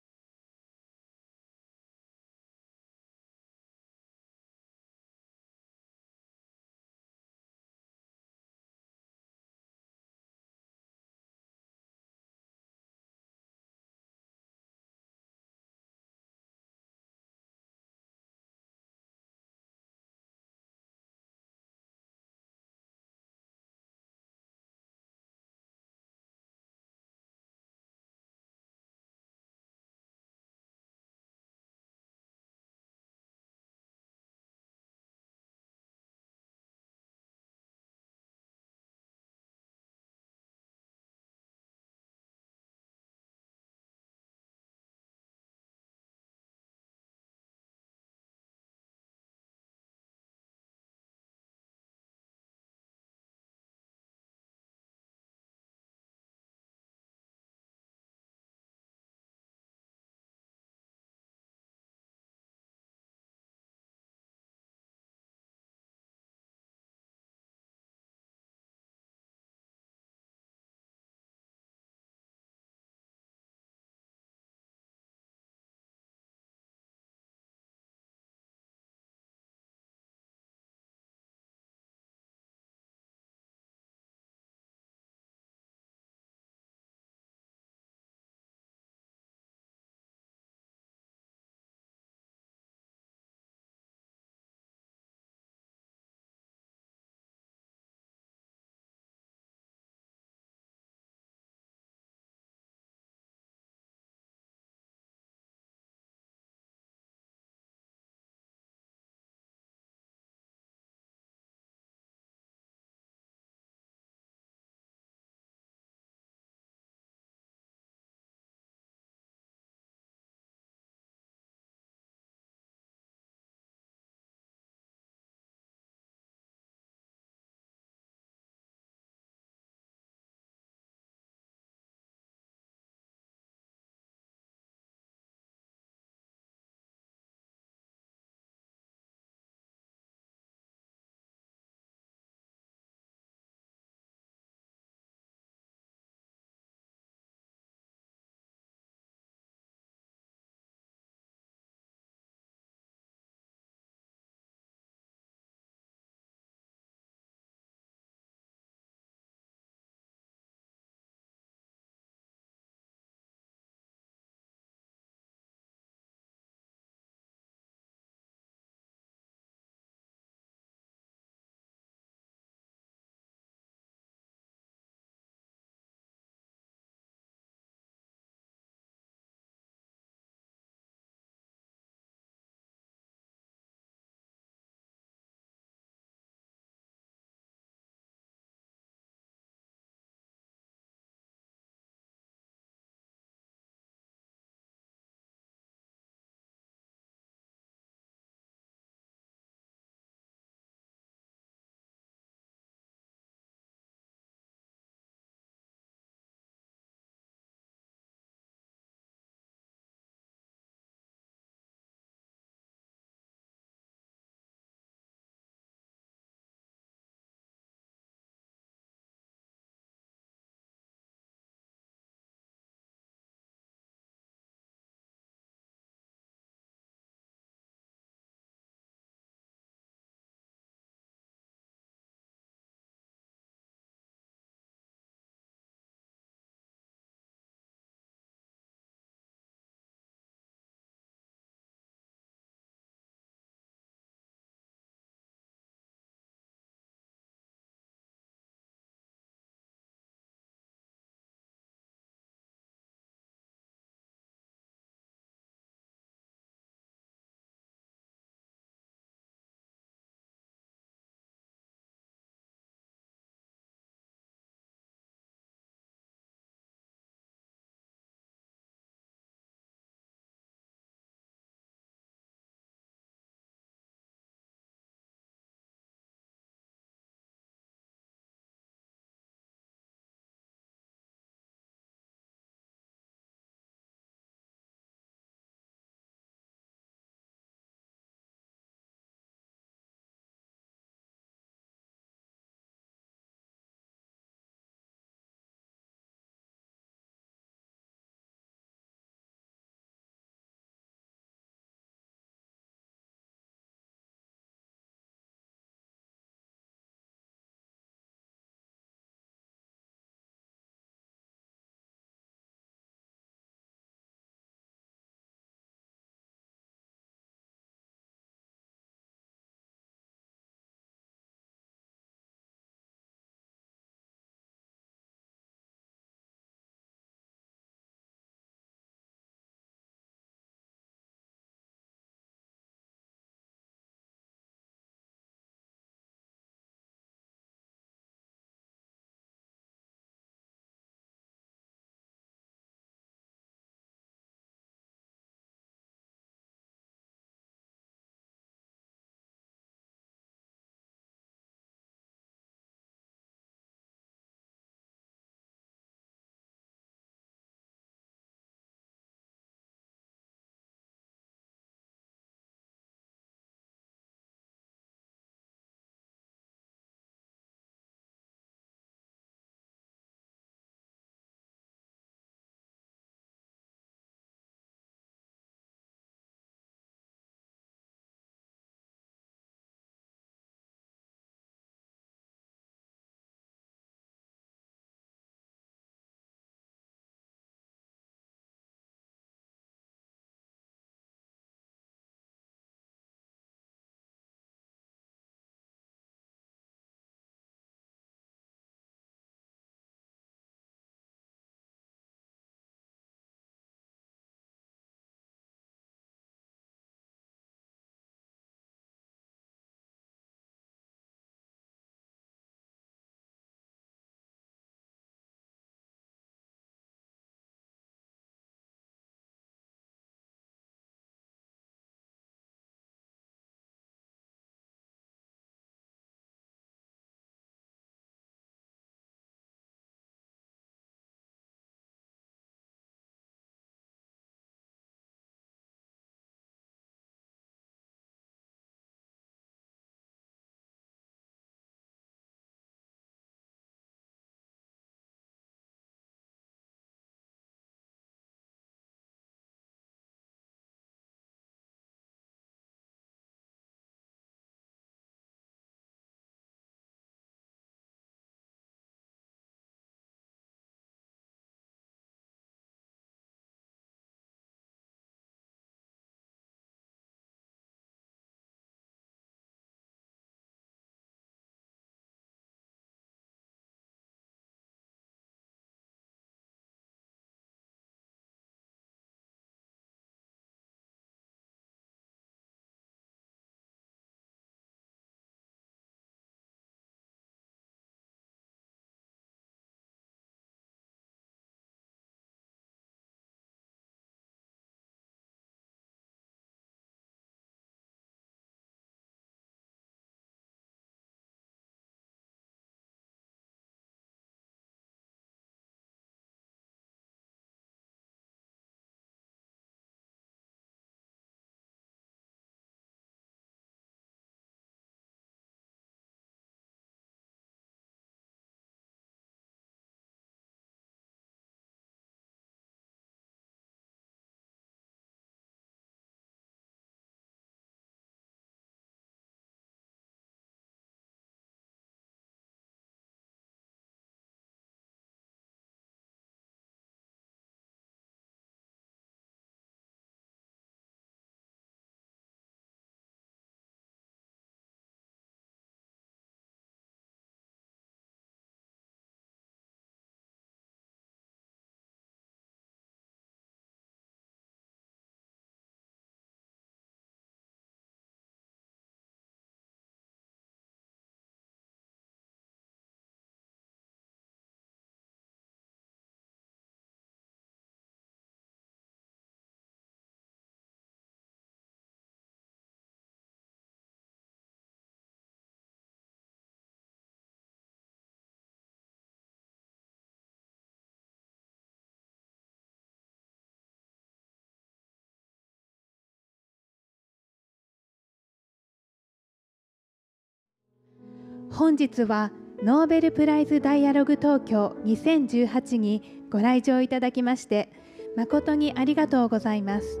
本日はノーベルプライズダイアログ東京2018にご来場いただきまして誠にありがとうございます。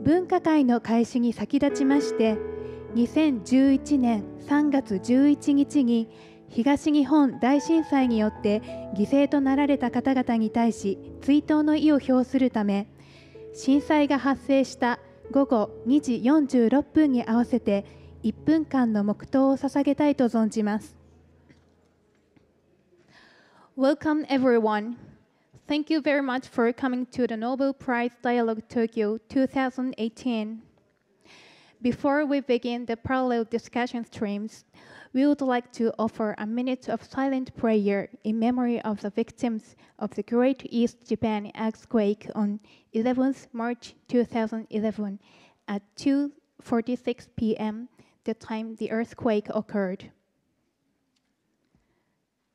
分科会の開始に先立ちまして2011年3月11日に東日本大震災によって犠牲となられた方々に対し追悼の意を表するため、震災が発生した午後2時46分に合わせて1分間の黙祷を捧げたいと存じます。Welcome everyone. Thank you very much for coming to the Nobel Prize Dialogue Tokyo 2018. Before we begin the parallel discussion streams, we would like to offer a minute of silent prayer in memory of the victims of the Great East Japan earthquake on 11th March 2011 at 2:46 p.m., the time the earthquake occurred.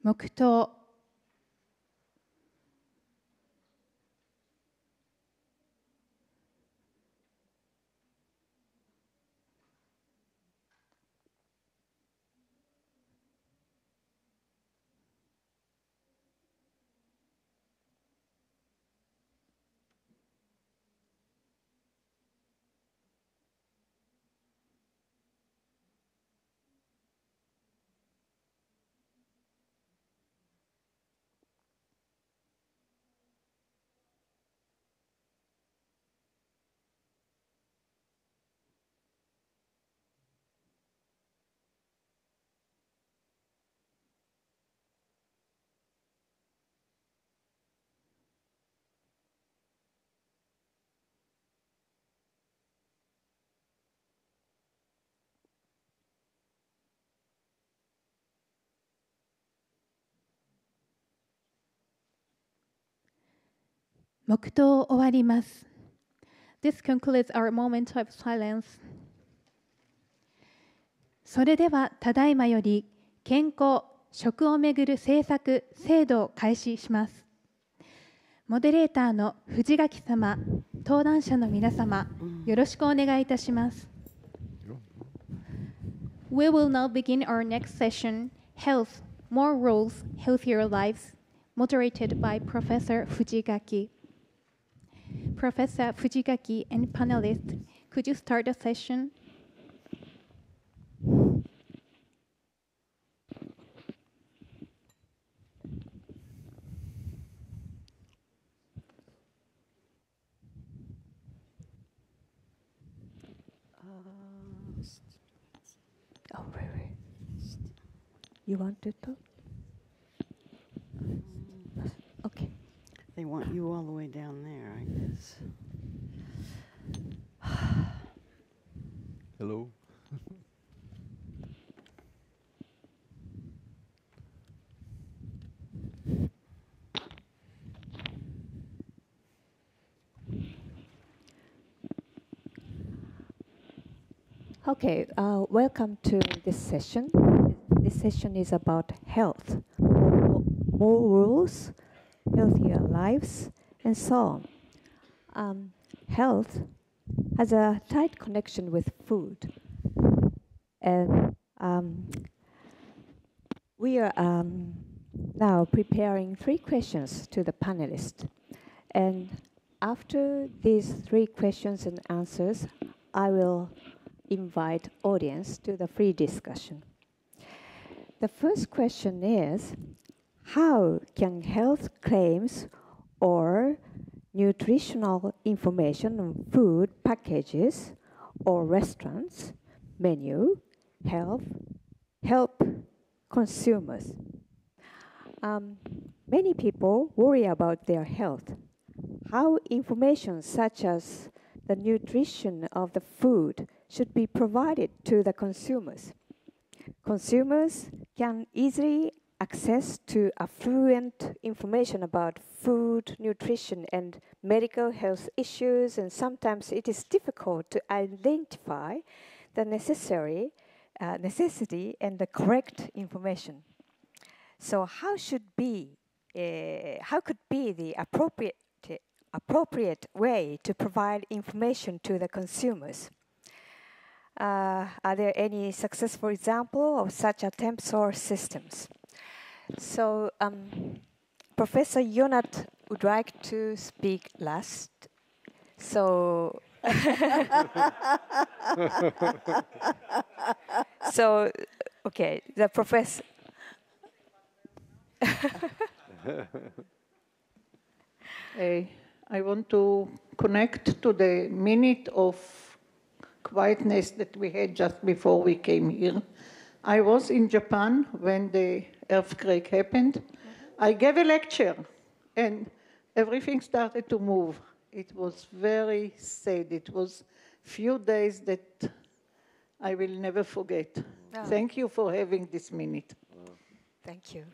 黙祷。黙祷終わります。This concludes our moment of silence. それではただいまより健康・食をめぐる政策・制度を開始します。モデレーターの藤垣様、登壇者の皆様、よろしくお願いいたします。We will now begin our next session, Health, More Rules, Healthier Lives, moderated by Professor Fujigaki. Professor Fujigaki and panelists, could you start the session? Oh, really? You want to talk? Okay. They want you all the way down there, I guess. Hello. Okay, welcome to this session. This session is about health, more rules, healthier lives, and so on. Health has a tight connection with food. And we are now preparing 3 questions to the panelists. And after these 3 questions and answers, I will invite audience to the free discussion. The first question is, how can health claims or nutritional information on food packages or restaurants menu help consumers? Many people worry about their health. How information such as the nutrition of the food should be provided to the consumers. Consumers can easily access to affluent information about food, nutrition, and medical health issues, and sometimes it is difficult to identify the necessity and the correct information. So how could be the appropriate way to provide information to the consumers? Are there any successful example of such attempts or systems? So, Professor Yonat would like to speak last. So, so okay, the professor. I want to connect to the minute of quietness that we had just before we came here. I was in Japan when the earthquake happened. I gave a lecture and everything started to move. It was very sad. It was few days that I will never forget. Oh. Thank you for having this minute. Thank you.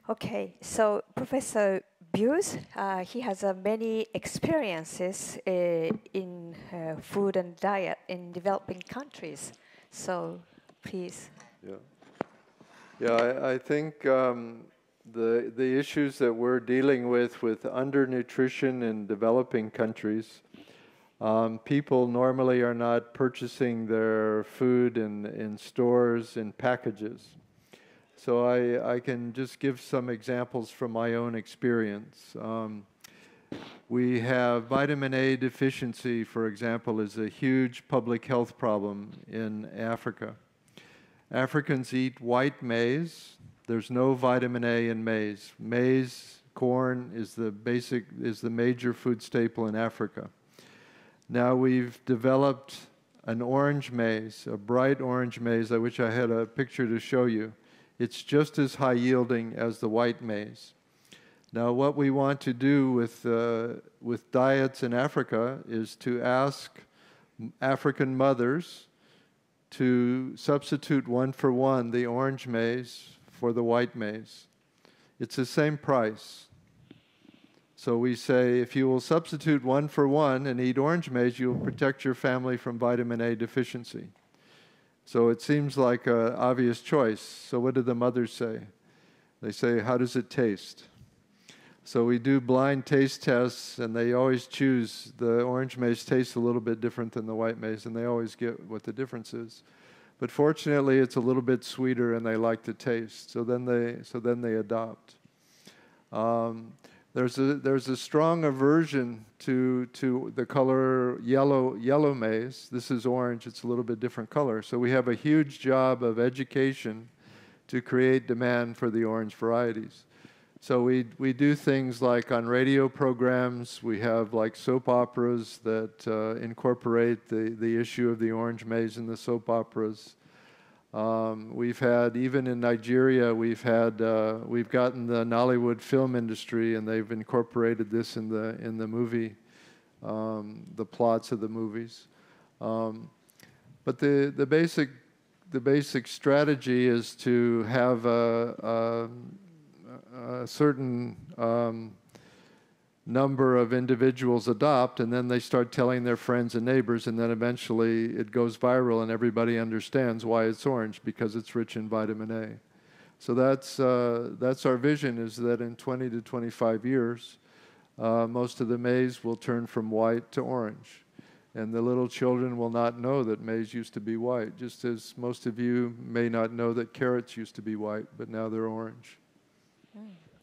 Okay, so Professor Buse, he has many experiences in food and diet in developing countries. So, please. Yeah, I think the issues that we're dealing with undernutrition in developing countries, people normally are not purchasing their food in stores in packages. So I can just give some examples from my own experience. We have vitamin A deficiency, for example, is a huge public health problem in Africa. Africans eat white maize. There's no vitamin A in maize. Maize, corn is the major food staple in Africa. Now we've developed an orange maize, a bright orange maize. I wish I had a picture to show you. It's just as high yielding as the white maize. Now what we want to do with diets in Africa is to ask African mothers to substitute one for one the orange maize for the white maize. It's the same price. So we say, if you will substitute one for one and eat orange maize, you'll protect your family from vitamin A deficiency. So it seems like an obvious choice. So what do the mothers say? They say, how does it taste? So we do blind taste tests, and they always choose the orange maize tastes a little bit different than the white maize, and they always get what the difference is. But fortunately, it's a little bit sweeter, and they like the taste. So then they adopt. There's a strong aversion to the color yellow maize. This is orange. It's a little bit different color. So we have a huge job of education to create demand for the orange varieties. So we do things like on radio programs, we have like soap operas that incorporate the issue of the orange maize in the soap operas. We've had, even in Nigeria, we've gotten the Nollywood film industry, and they've incorporated this in the movie, the plots of the movies. But the basic strategy is to have a certain number of individuals adopt, and then they start telling their friends and neighbors, and then eventually it goes viral and everybody understands why it's orange, because it's rich in vitamin A. So that's our vision, is that in 20 to 25 years, most of the maize will turn from white to orange. And the little children will not know that maize used to be white, just as most of you may not know that carrots used to be white, but now they're orange.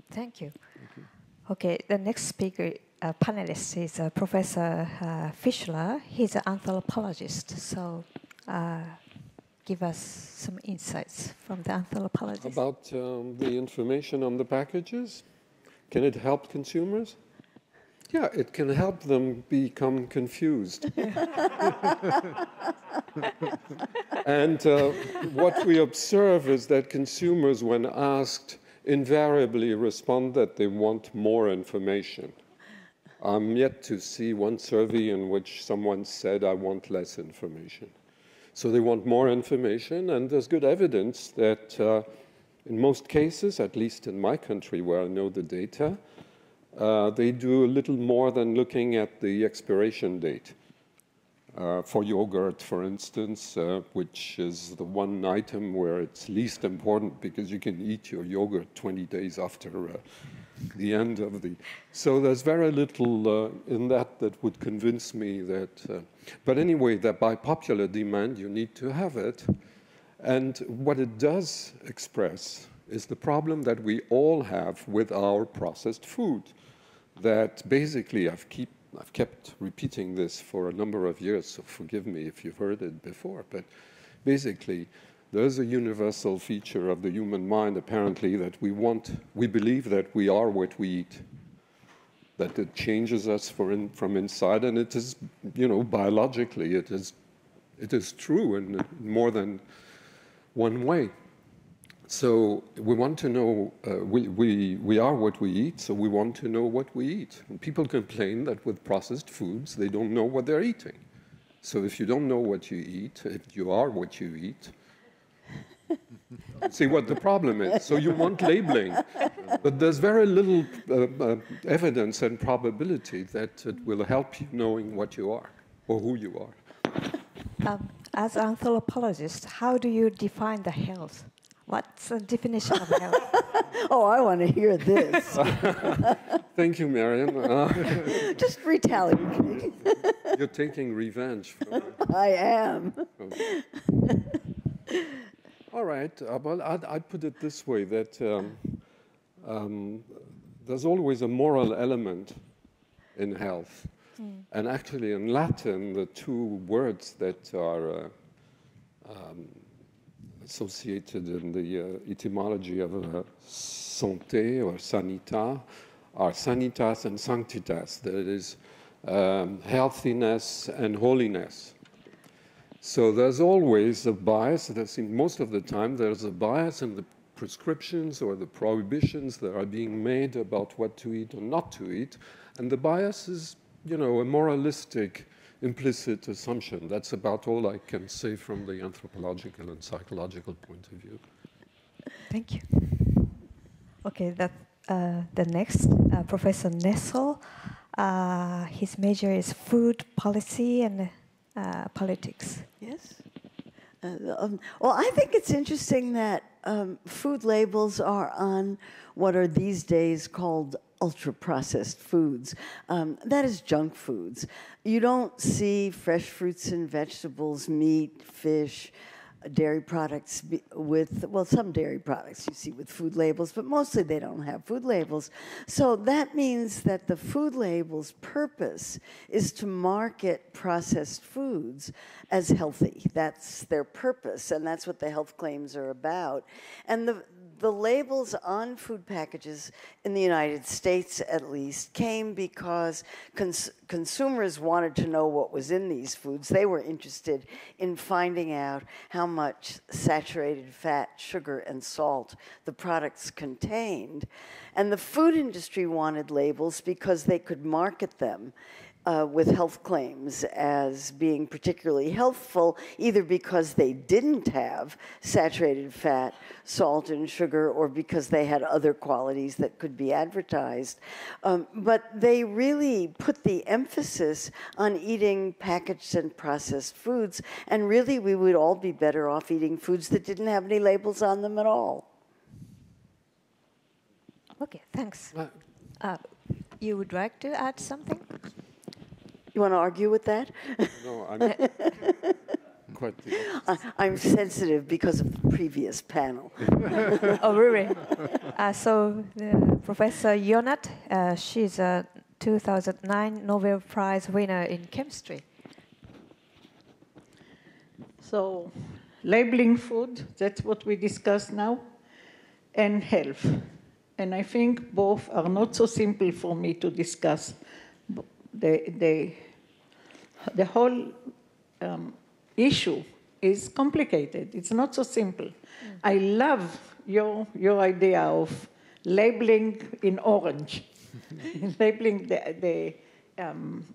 Thank you. Okay, the next speaker, panelist, is Professor Fischler. He's an anthropologist, so give us some insights from the anthropologist. About the information on the packages, can it help consumers? Yeah, it can help them become confused. And what we observe is that consumers, when asked, invariably respond that they want more information. I'm yet to see one survey in which someone said, I want less information. So they want more information, and there's good evidence that in most cases, at least in my country where I know the data, they do a little more than looking at the expiration date. For yogurt, for instance, which is the one item where it's least important because you can eat your yogurt 20 days after the end of the... So there's very little in that would convince me that... but anyway, that by popular demand, you need to have it. And what it does express is the problem that we all have with our processed food. That basically, I've kept repeating this for a number of years, so forgive me if you've heard it before, but basically, there's a universal feature of the human mind, apparently, that we believe that we are what we eat, that it changes us from inside, and it is, biologically, it is true in more than one way. So we want to know, we are what we eat, so we want to know what we eat. And people complain that with processed foods, they don't know what they're eating. So if you don't know what you eat, if you are what you eat, see what the problem is. So you want labeling. But there's very little evidence and probability that it will help you knowing what you are or who you are. As an anthropologist, how do you define the health? What's the definition of health? Oh, I want to hear this. Thank you, Marion. Just retaliate. You're taking revenge from me. I am. All right. Well, I'd put it this way, that there's always a moral element in health. And actually, in Latin, the two words that are associated in the etymology of santé or sanita are sanitas and sanctitas. That is healthiness and holiness. So there's always a bias. Most of the time, there's a bias in the prescriptions or the prohibitions that are being made about what to eat or not to eat. And the bias is, a moralistic, implicit assumption. That's about all I can say from the anthropological and psychological point of view. Thank you. Okay, the next, Professor Nessel. His major is food policy and politics. Yes. Well, I think it's interesting that food labels are on what are these days called ultra-processed foods. That is junk foods. You don't see fresh fruits and vegetables, meat, fish, dairy products some dairy products you see with food labels, but mostly they don't have food labels. So that means that the food label's purpose is to market processed foods as healthy. That's their purpose, and that's what the health claims are about. And the labels on food packages in the United States, at least, came because consumers wanted to know what was in these foods. They were interested in finding out how much saturated fat, sugar, and salt the products contained. And the food industry wanted labels because they could market them with health claims as being particularly healthful, either because they didn't have saturated fat, salt, and sugar, or because they had other qualities that could be advertised. But they really put the emphasis on eating packaged and processed foods, and really we would all be better off eating foods that didn't have any labels on them at all. Okay, thanks. You would like to add something? You want to argue with that? No, I'm quite the opposite. I'm sensitive because of the previous panel. Oh, really? So Professor Yonat, she's a 2009 Nobel Prize winner in chemistry. So labeling food, that's what we discuss now, and health. And I think both are not so simple for me to discuss. The whole issue is complicated. It's not so simple. I love your idea of labeling in orange, labeling the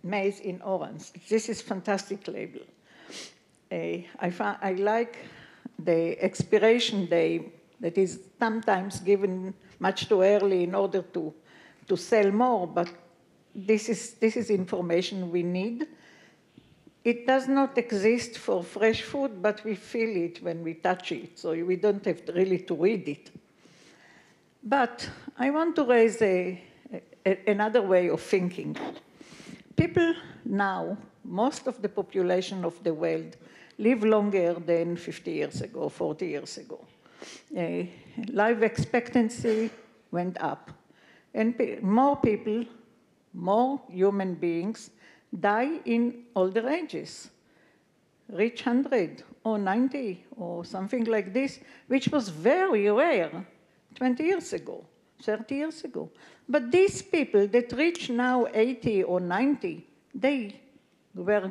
maize in orange. This is fantastic label. I like the expiration day that is sometimes given much too early in order to sell more, but this is information we need. It does not exist for fresh food, but we feel it when we touch it, so we don't have really to read it. But I want to raise another way of thinking. People now, most of the population of the world, live longer than 50 years ago, 40 years ago. Life expectancy went up. And more people, more human beings die in older ages, reach 100 or 90 or something like this, which was very rare 20 years ago, 30 years ago. But these people that reach now 80 or 90, they were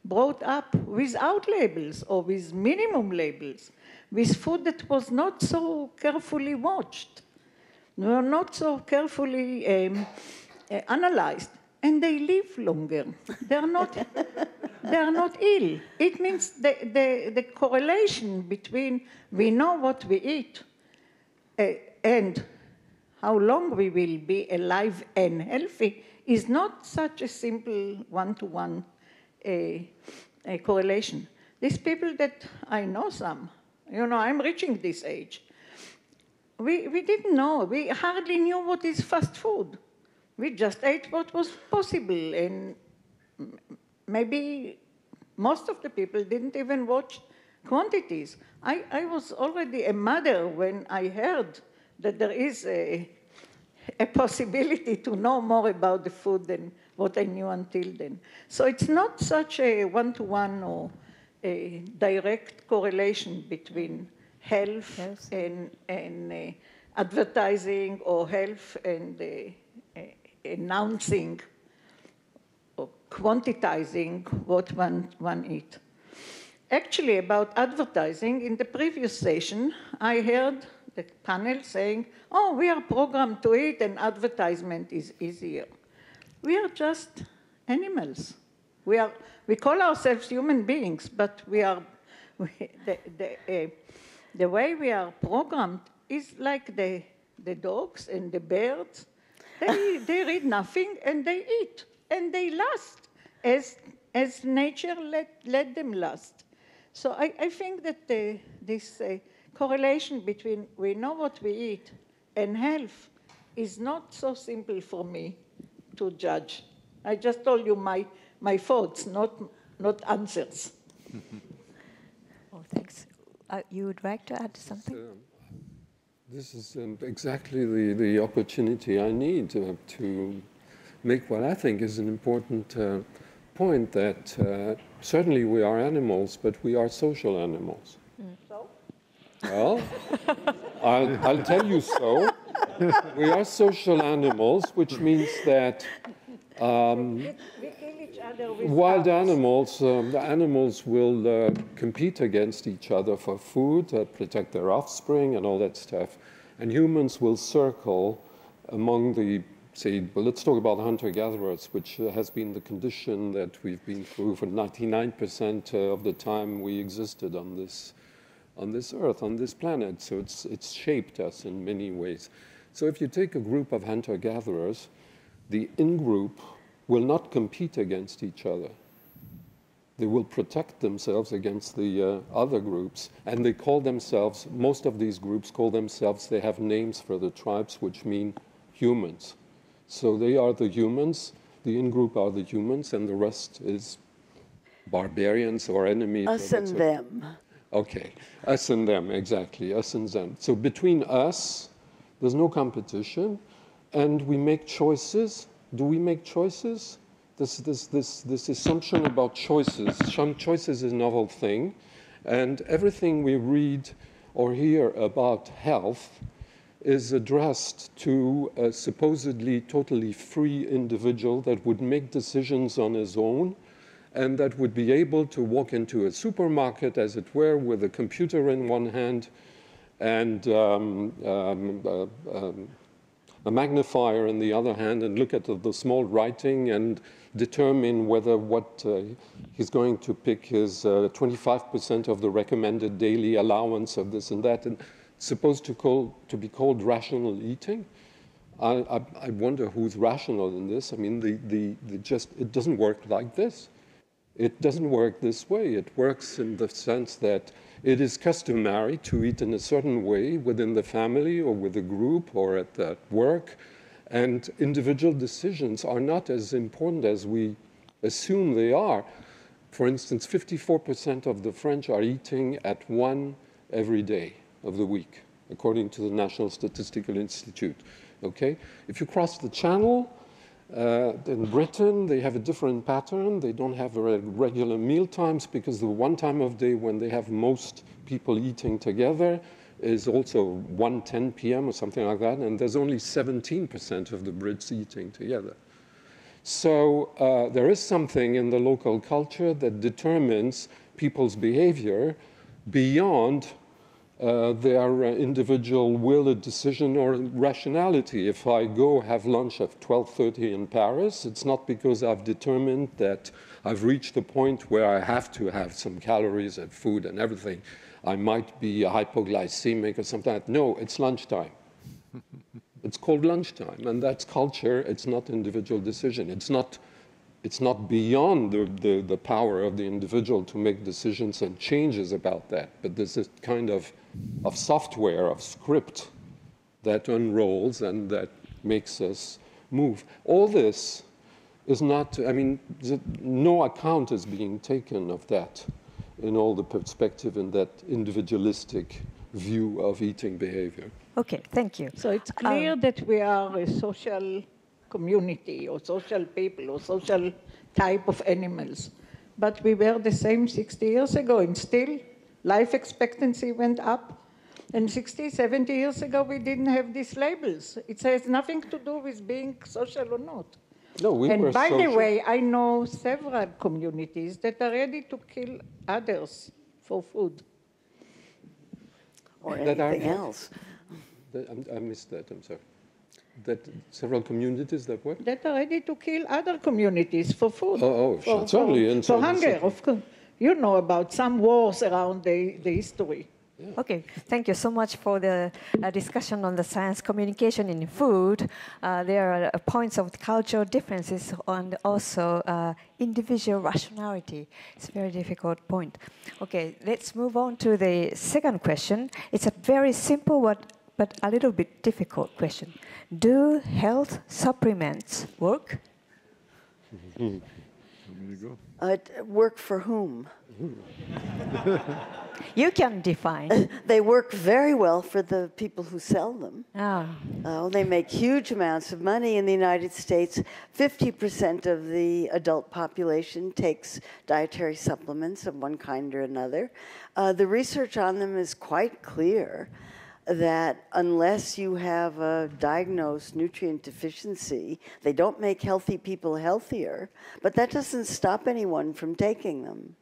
brought up without labels or with minimum labels, with food that was not so carefully watched, were not so carefully analyzed, and they live longer. They're not ill. It means the correlation between we know what we eat and how long we will be alive and healthy is not such a simple one-to-one correlation. These people that I know some, I'm reaching this age. We didn't know. We hardly knew what is fast food. We just ate what was possible, and maybe most of the people didn't even watch quantities. I was already a mother when I heard that there is a possibility to know more about the food than what I knew until then. So it's not such a one-to-one or a direct correlation between health and advertising, or health and announcing or quantitizing what one eats. Actually, about advertising, in the previous session, I heard the panel saying, oh, we are programmed to eat and advertisement is easier. We are just animals. We call ourselves human beings, but the way we are programmed is like the dogs and the birds. They read nothing and they eat, and they last as nature let them last. So I think that this correlation between we know what we eat and health is not so simple for me to judge. I just told you my thoughts, not answers. Oh, thanks. You would like to add something? This is exactly the opportunity I need to make what I think is an important point, that certainly we are animals, but we are social animals. So? Well, I'll tell you so. We are social animals, which means that we kill each other with wild arms. animals will compete against each other for food, protect their offspring and all that stuff. And humans will circle among the, say, well, let's talk about hunter-gatherers, which has been the condition that we've been through for 99% of the time we existed on this earth, on this planet. So it's shaped us in many ways. So if you take a group of hunter-gatherers, the in-group will not compete against each other. They will protect themselves against the other groups, and they call themselves, most of these groups call themselves, they have names for the tribes which mean humans. So they are the humans, the in-group are the humans, and the rest is barbarians or enemies. Us and them. Okay, us and them, exactly, us and them. So between us, there's no competition, and we make choices. Do we make choices? This assumption about choices. Some choices is a novel thing, and everything we read or hear about health is addressed to a supposedly totally free individual that would make decisions on his own, and that would be able to walk into a supermarket, as it were, with a computer in one hand and a magnifier in the other hand, and look at the small writing and determine whether what he's going to pick is 25% of the recommended daily allowance of this and that, and it's supposed to be called rational eating. I wonder who's rational in this. I mean, it doesn't work like this. It doesn't work this way. It works in the sense that It is customary to eat in a certain way within the family or with a group or at work, and individual decisions are not as important as we assume they are. For instance, 54% of the French are eating at 1 every day of the week, according to the National Statistical Institute. Okay? If you cross the channel, in Britain, they have a different pattern. They don't have regular meal times because the one time of day when they have most people eating together is also 1:10 p.m. or something like that, and there's only 17% of the Brits eating together. So there is something in the local culture that determines people's behavior beyond their individual will, a decision, or rationality. If I go have lunch at 12:30 in Paris, it's not because I've determined that I've reached a point where I have to have some calories and food and everything. I might be hypoglycemic or something like that. No, it's lunchtime. It's called lunchtime, and that's culture. It's not individual decision. It's not beyond the power of the individual to make decisions and changes about that. But there's this kind of software, of script that unrolls and that makes us move. All this is not, I mean, no account is being taken of that in all the perspective in that individualistic view of eating behavior. Okay, thank you. So it's clear that we are a social community or social people or social type of animals. But we were the same 60 years ago, and still life expectancy went up. And 60, 70 years ago, we didn't have these labels. It has nothing to do with being social or not. No, we and were by social. the way, I know several communities that are ready to kill others for food. Or anything else. I missed that, I'm sorry. That several communities that what? That are ready to kill other communities for food. Certainly. For hunger, of course. You know about some wars around the history. Yeah. Okay, thank you so much for the discussion on the science communication in food. There are points of cultural differences and also individual rationality. It's a very difficult point. Okay, let's move on to the second question. It's a very simple but a little bit difficult question. Do health supplements work? Work for whom? You can define. They work very well for the people who sell them. Ah. They make huge amounts of money in the United States. 50% of the adult population takes dietary supplements of one kind or another. The research on them is quite clear that unless you have a diagnosed nutrient deficiency, they don't make healthy people healthier, but that doesn't stop anyone from taking them.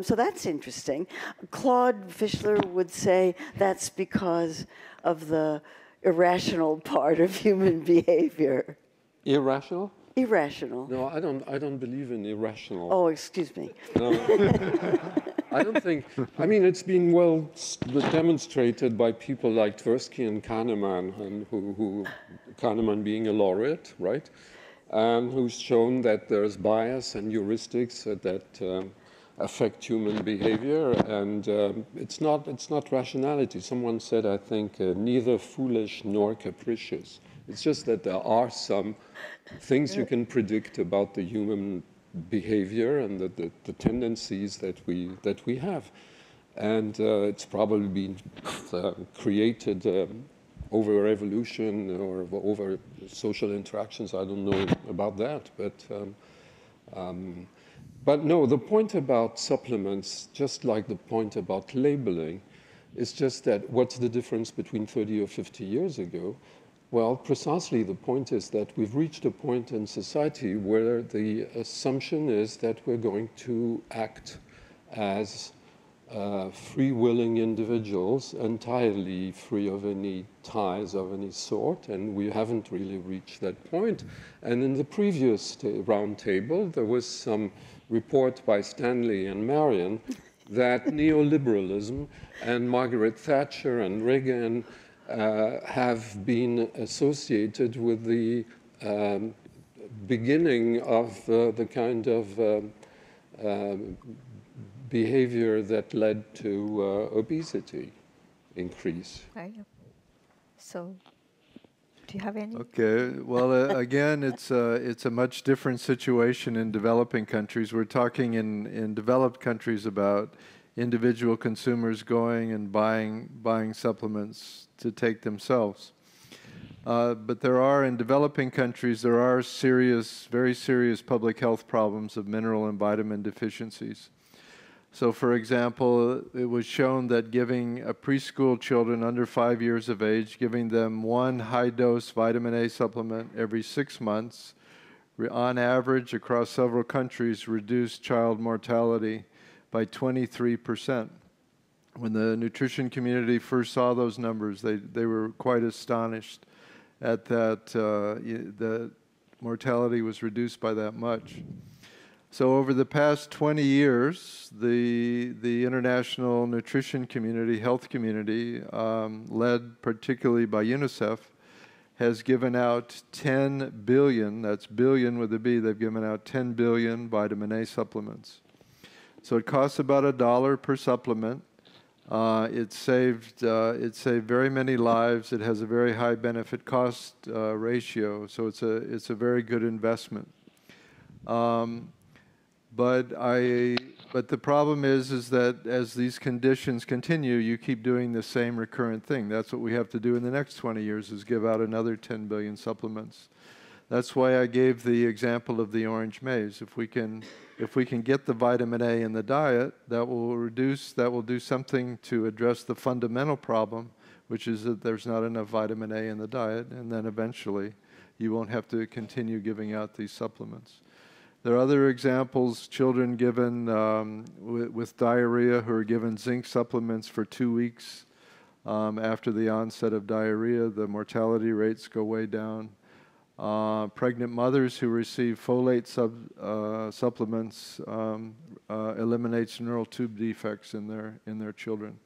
So that's interesting. Claude Fischler would say that's because of the irrational part of human behavior. Irrational? Irrational. No, I don't believe in irrational. Oh, excuse me. No. I don't think, I mean, it's been well demonstrated by people like Tversky and Kahneman, and who Kahneman being a laureate, right? And who's shown that there's bias and heuristics that affect human behavior, and it's not rationality. Someone said, I think, neither foolish nor capricious. It's just that there are some things you can predict about the human behavior and the tendencies that we have, and it's probably been created over evolution or over social interactions. I don't know about that, but no, the point about supplements, just like the point about labeling, is just that what's the difference between 30 or 50 years ago? Well, precisely the point is that we've reached a point in society where the assumption is that we're going to act as free-willing individuals, entirely free of any ties of any sort, and we haven't really reached that point. And in the previous round table, there was some report by Stanley and Marion that neoliberalism and Margaret Thatcher and Reagan have been associated with the beginning of the kind of behavior that led to obesity increase. Right. So, do you have any? Okay. Well, again, it's a much different situation in developing countries. We're talking in developed countries about individual consumers going and buying supplements to take themselves. But there are, in developing countries, there are serious, very serious public health problems of mineral and vitamin deficiencies. So, for example, it was shown that giving preschool children under 5 years of age, giving them one high-dose vitamin A supplement every 6 months, on average across several countries, reduced child mortality by 23%. When the nutrition community first saw those numbers, they were quite astonished at that the mortality was reduced by that much. So over the past 20 years, the international nutrition community, health community, led particularly by UNICEF, has given out 10 billion, that's billion with a B, they've given out 10 billion vitamin A supplements. So it costs about $1 per supplement. It saved very many lives. It has a very high benefit cost ratio, so it's a very good investment. But the problem is that as these conditions continue, you keep doing the same recurrent thing. That's what we have to do in the next 20 years, is give out another 10 billion supplements. That's why I gave the example of the orange maize. If we can get the vitamin A in the diet, that will do something to address the fundamental problem, which is that there's not enough vitamin A in the diet, and then eventually you won't have to continue giving out these supplements. There are other examples, children given with diarrhea who are given zinc supplements for 2 weeks after the onset of diarrhea. The mortality rates go way down. Pregnant mothers who receive folate supplements eliminates neural tube defects in their children.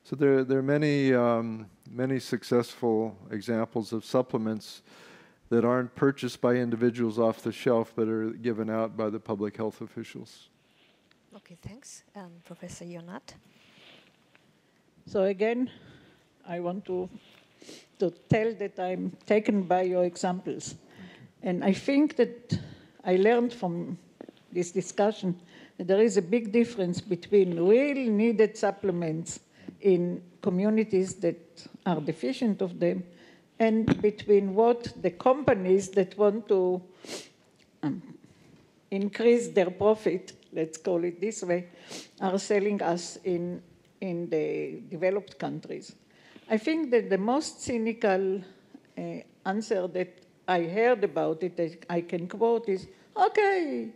So there are many successful examples of supplements that aren't purchased by individuals off the shelf, but are given out by the public health officials. Okay, thanks. Professor Yonat. So again, I want to tell that I'm taken by your examples. And I think that I learned from this discussion that there is a big difference between real needed supplements in communities that are deficient of them and between what the companies that want to increase their profit, let's call it this way, are selling us in the developed countries. I think that the most cynical answer that I heard about it, that I can quote, is, okay,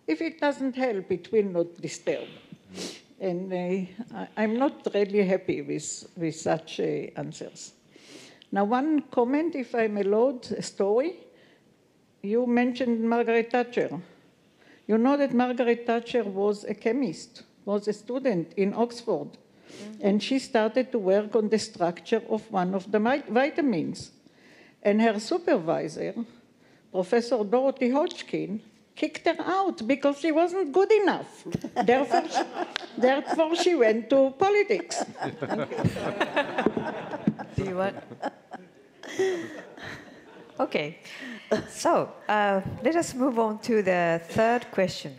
if it doesn't help, it will not disturb. And I'm not really happy with such answers. Now, one comment, if I'm allowed, a story. You mentioned Margaret Thatcher. You know that Margaret Thatcher was a chemist, was a student in Oxford. And she started to work on the structure of one of the vitamins. And her supervisor, Professor Dorothy Hodgkin, kicked her out because she wasn't good enough. Therefore, she went to politics. Do you want? Okay. So let us move on to the third question.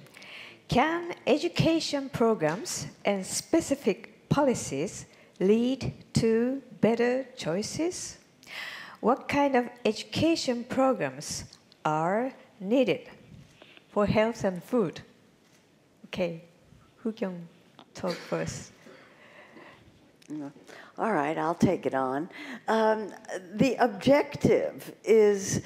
Can education programs and specific policies lead to better choices? What kind of education programs are needed for health and food? Okay, who can talk first? All right, I'll take it on. The objective is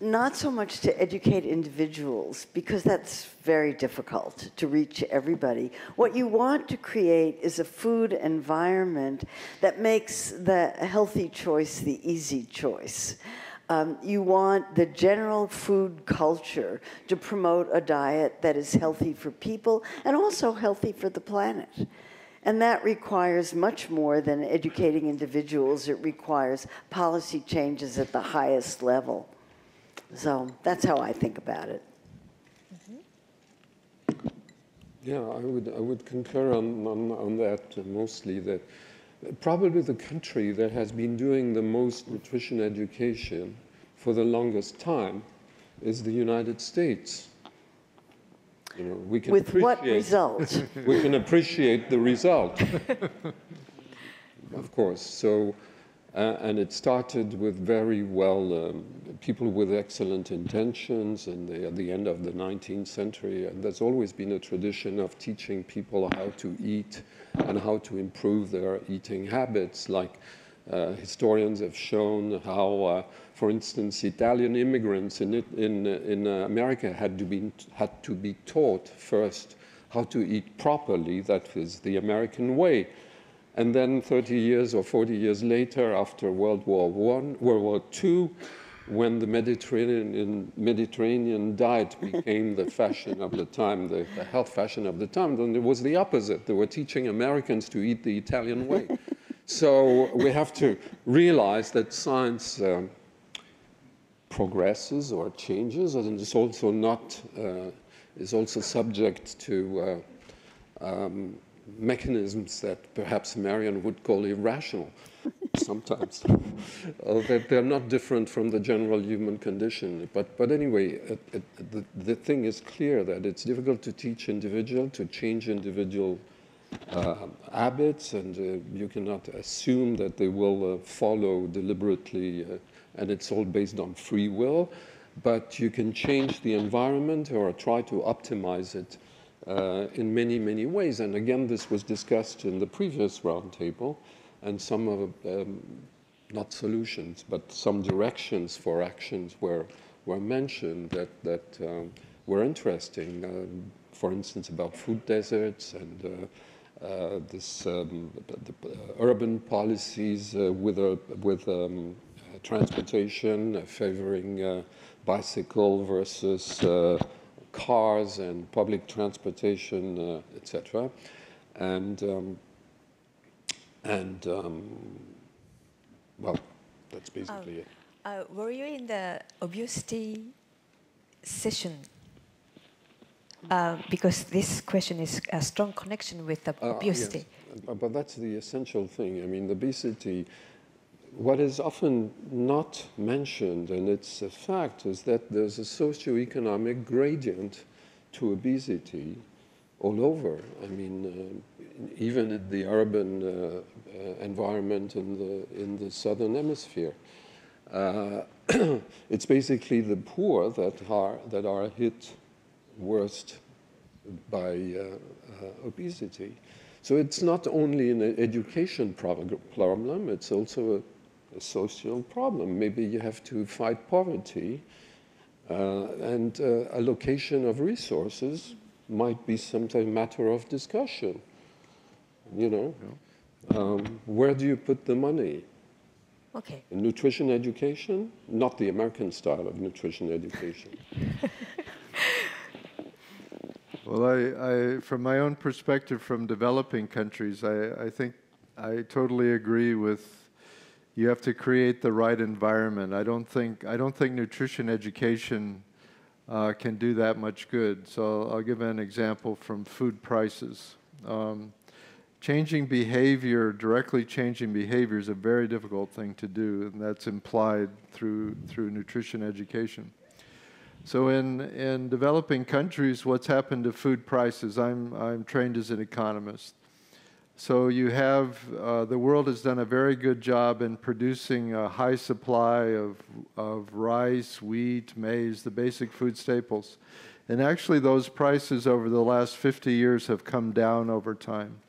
not so much to educate individuals, because that's very difficult to reach everybody. What you want to create is a food environment that makes the healthy choice the easy choice. You want the general food culture to promote a diet that is healthy for people and also healthy for the planet. And that requires much more than educating individuals. It requires policy changes at the highest level. So that's how I think about it. Yeah, I would concur on that mostly, that probably the country that has been doing the most nutrition education for the longest time is the United States. You know, we can With what result? We can appreciate the result, of course. So, and it started with very well people with excellent intentions, and at the end of the 19th century, and there's always been a tradition of teaching people how to eat and how to improve their eating habits. Like historians have shown how, for instance, Italian immigrants in America had to be taught first how to eat properly. That is the American way. And then 30 years or 40 years later, after World War II, when the Mediterranean diet became the fashion of the time, the health fashion of the time, then it was the opposite. They were teaching Americans to eat the Italian way. So we have to realize that science progresses or changes, and it's also not is also subject to mechanisms that perhaps Marian would call irrational sometimes. That they're not different from the general human condition. But anyway, the thing is clear that it's difficult to teach individual, to change individual habits, and you cannot assume that they will follow deliberately, and it's all based on free will. But you can change the environment or try to optimize it in many, many ways. And again, this was discussed in the previous roundtable, and some of, not solutions, but some directions for actions were mentioned that were interesting. For instance, about food deserts and the urban policies with transportation favoring bicycle versus cars and public transportation, etc. Well, that's basically it. Were you in the obesity session? Because this question is a strong connection with the obesity. Yes. But that's the essential thing. I mean, obesity, what is often not mentioned, and it's a fact, is that there's a socioeconomic gradient to obesity all over. I mean, even in the urban environment in the southern hemisphere. It's basically the poor that are hit worst by obesity. So it's not only an education problem, it's also a social problem. Maybe you have to fight poverty, and allocation of resources might be sometimes a matter of discussion. You know, where do you put the money? Okay. In nutrition education? Not the American style of nutrition education. Well, from my own perspective from developing countries, I think I totally agree with you have to create the right environment. I don't think nutrition education can do that much good. So I'll give an example from food prices. Changing behavior, directly changing behavior is a very difficult thing to do, and that's implied through nutrition education. So in developing countries, what's happened to food prices? I'm trained as an economist. So you have, the world has done a very good job in producing a high supply of rice, wheat, maize, the basic food staples. And actually those prices over the last 50 years have come down over time.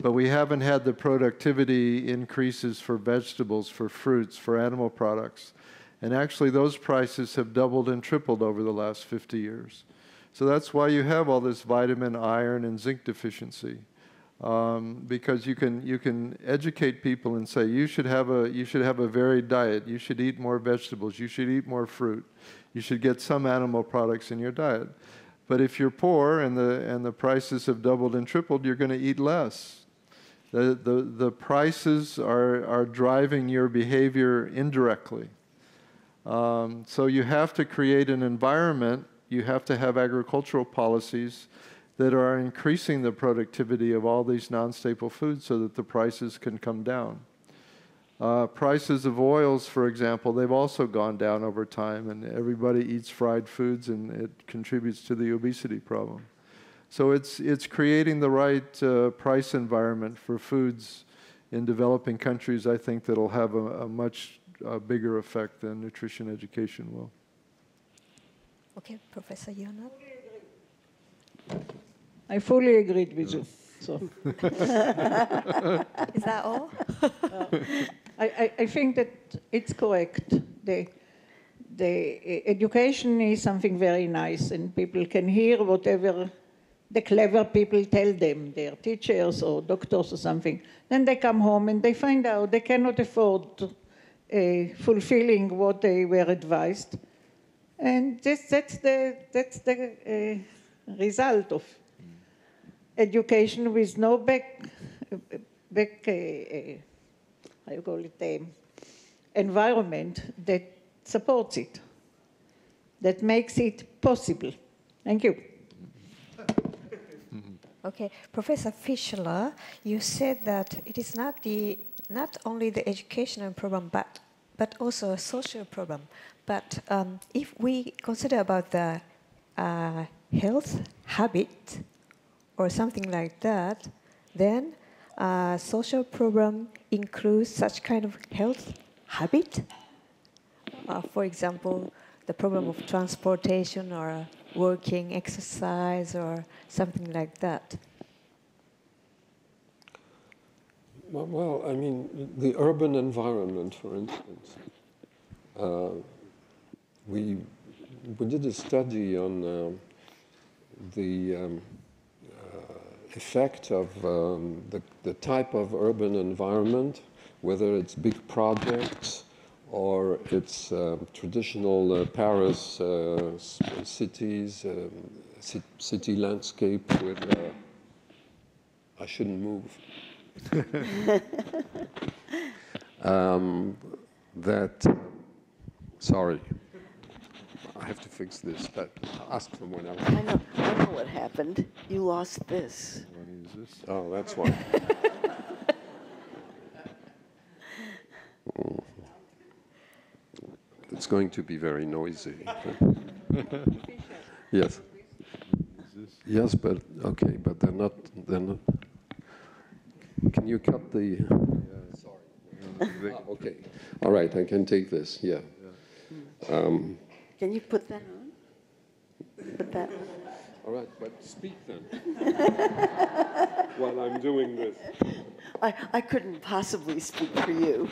But we haven't had the productivity increases for vegetables, for fruits, for animal products. And actually those prices have doubled and tripled over the last 50 years. So that's why you have all this vitamin, iron, and zinc deficiency. Because you can educate people and say you should have a varied diet. You should eat more vegetables. You should eat more fruit. You should get some animal products in your diet. But if you're poor and the prices have doubled and tripled, you're going to eat less. The prices are driving your behavior indirectly. So you have to create an environment. You have to have agricultural policies that are increasing the productivity of all these non-staple foods so that the prices can come down. Prices of oils, for example, they've also gone down over time, and everybody eats fried foods, and it contributes to the obesity problem. So it's creating the right price environment for foods in developing countries, I think, that'll have a much bigger effect than nutrition education will. Okay, Professor Yonat. I fully agreed with you. So. Is that all? I think that it's correct. The education is something very nice, and people can hear whatever the clever people tell them, their teachers or doctors or something. Then they come home and they find out they cannot afford fulfilling what they were advised. And that's the result of education with no how you call it, environment that supports it, that makes it possible. Thank you. Okay, Professor Fischler, you said that it is not only the educational problem, but also a social problem. But if we consider about the health habit or something like that, then social problem includes such kind of health habit. For example, the problem of transportation or working, exercise, or something like that. Well, I mean, the urban environment, for instance. We did a study on the effect of the type of urban environment, whether it's big projects or it's traditional Paris cities, city landscape with, I shouldn't move. Sorry, I have to fix this, but ask someone else. I know what happened. You lost this. What is this? Oh, that's why. It's going to be very noisy. Yes. Yes, but okay, but they're not. Can you cut the? Sorry. Okay. All right, I can take this. Yeah. Can you put that on? Put that. All right, but speak then. While I'm doing this. I couldn't possibly speak for you.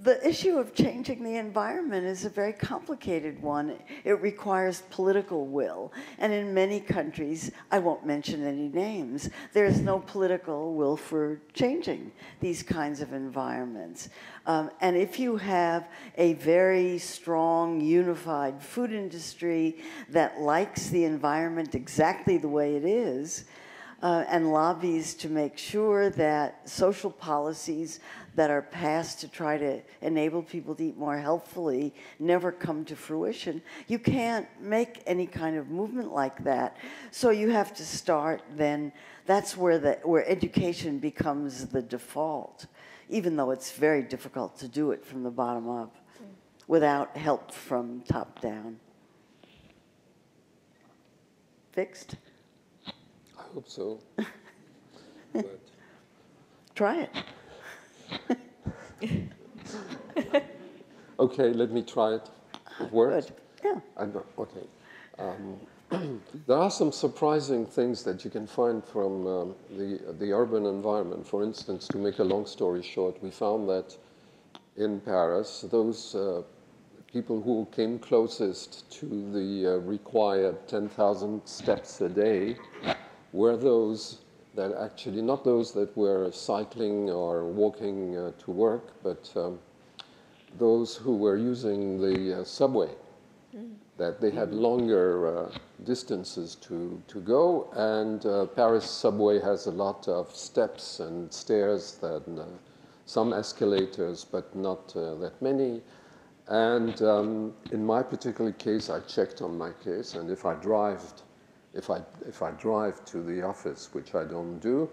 The issue of changing the environment is a very complicated one. It requires political will. And in many countries, I won't mention any names, there is no political will for changing these kinds of environments. And if you have a very strong, unified food industry that likes the environment exactly the way it is, and lobbies to make sure that social policies that are passed to try to enable people to eat more healthfully never come to fruition, you can't make any kind of movement like that. So you have to start then, that's where education becomes the default, even though it's very difficult to do it from the bottom up without help from top down. Fixed? I hope so. But try it. Okay, let me try it. It works? Good. Yeah. Okay. There are some surprising things that you can find from the urban environment. For instance, to make a long story short, we found that in Paris, those people who came closest to the required 10,000 steps a day were those that actually, not those that were cycling or walking to work, but those who were using the subway, that they had longer distances to go, and Paris subway has a lot of steps and stairs, some escalators, but not that many. And in my particular case, I checked on my case, and if I drive to the office, which I don't do,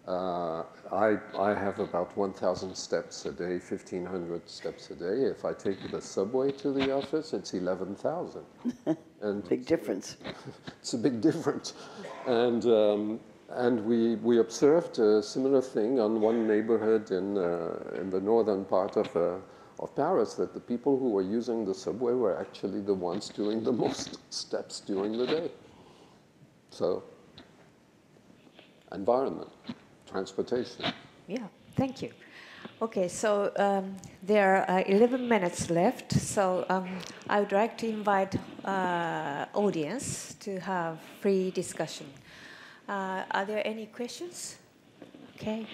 I have about 1,000 steps a day, 1,500 steps a day. If I take the subway to the office, it's 11,000. And big difference. It's a big difference. And we observed a similar thing on one neighborhood in the northern part of Paris, that the people who were using the subway were actually the ones doing the most steps during the day. So, environment, transportation. Yeah, thank you. Okay, so there are 11 minutes left, so I would like to invite audience to have free discussion. Are there any questions? Okay.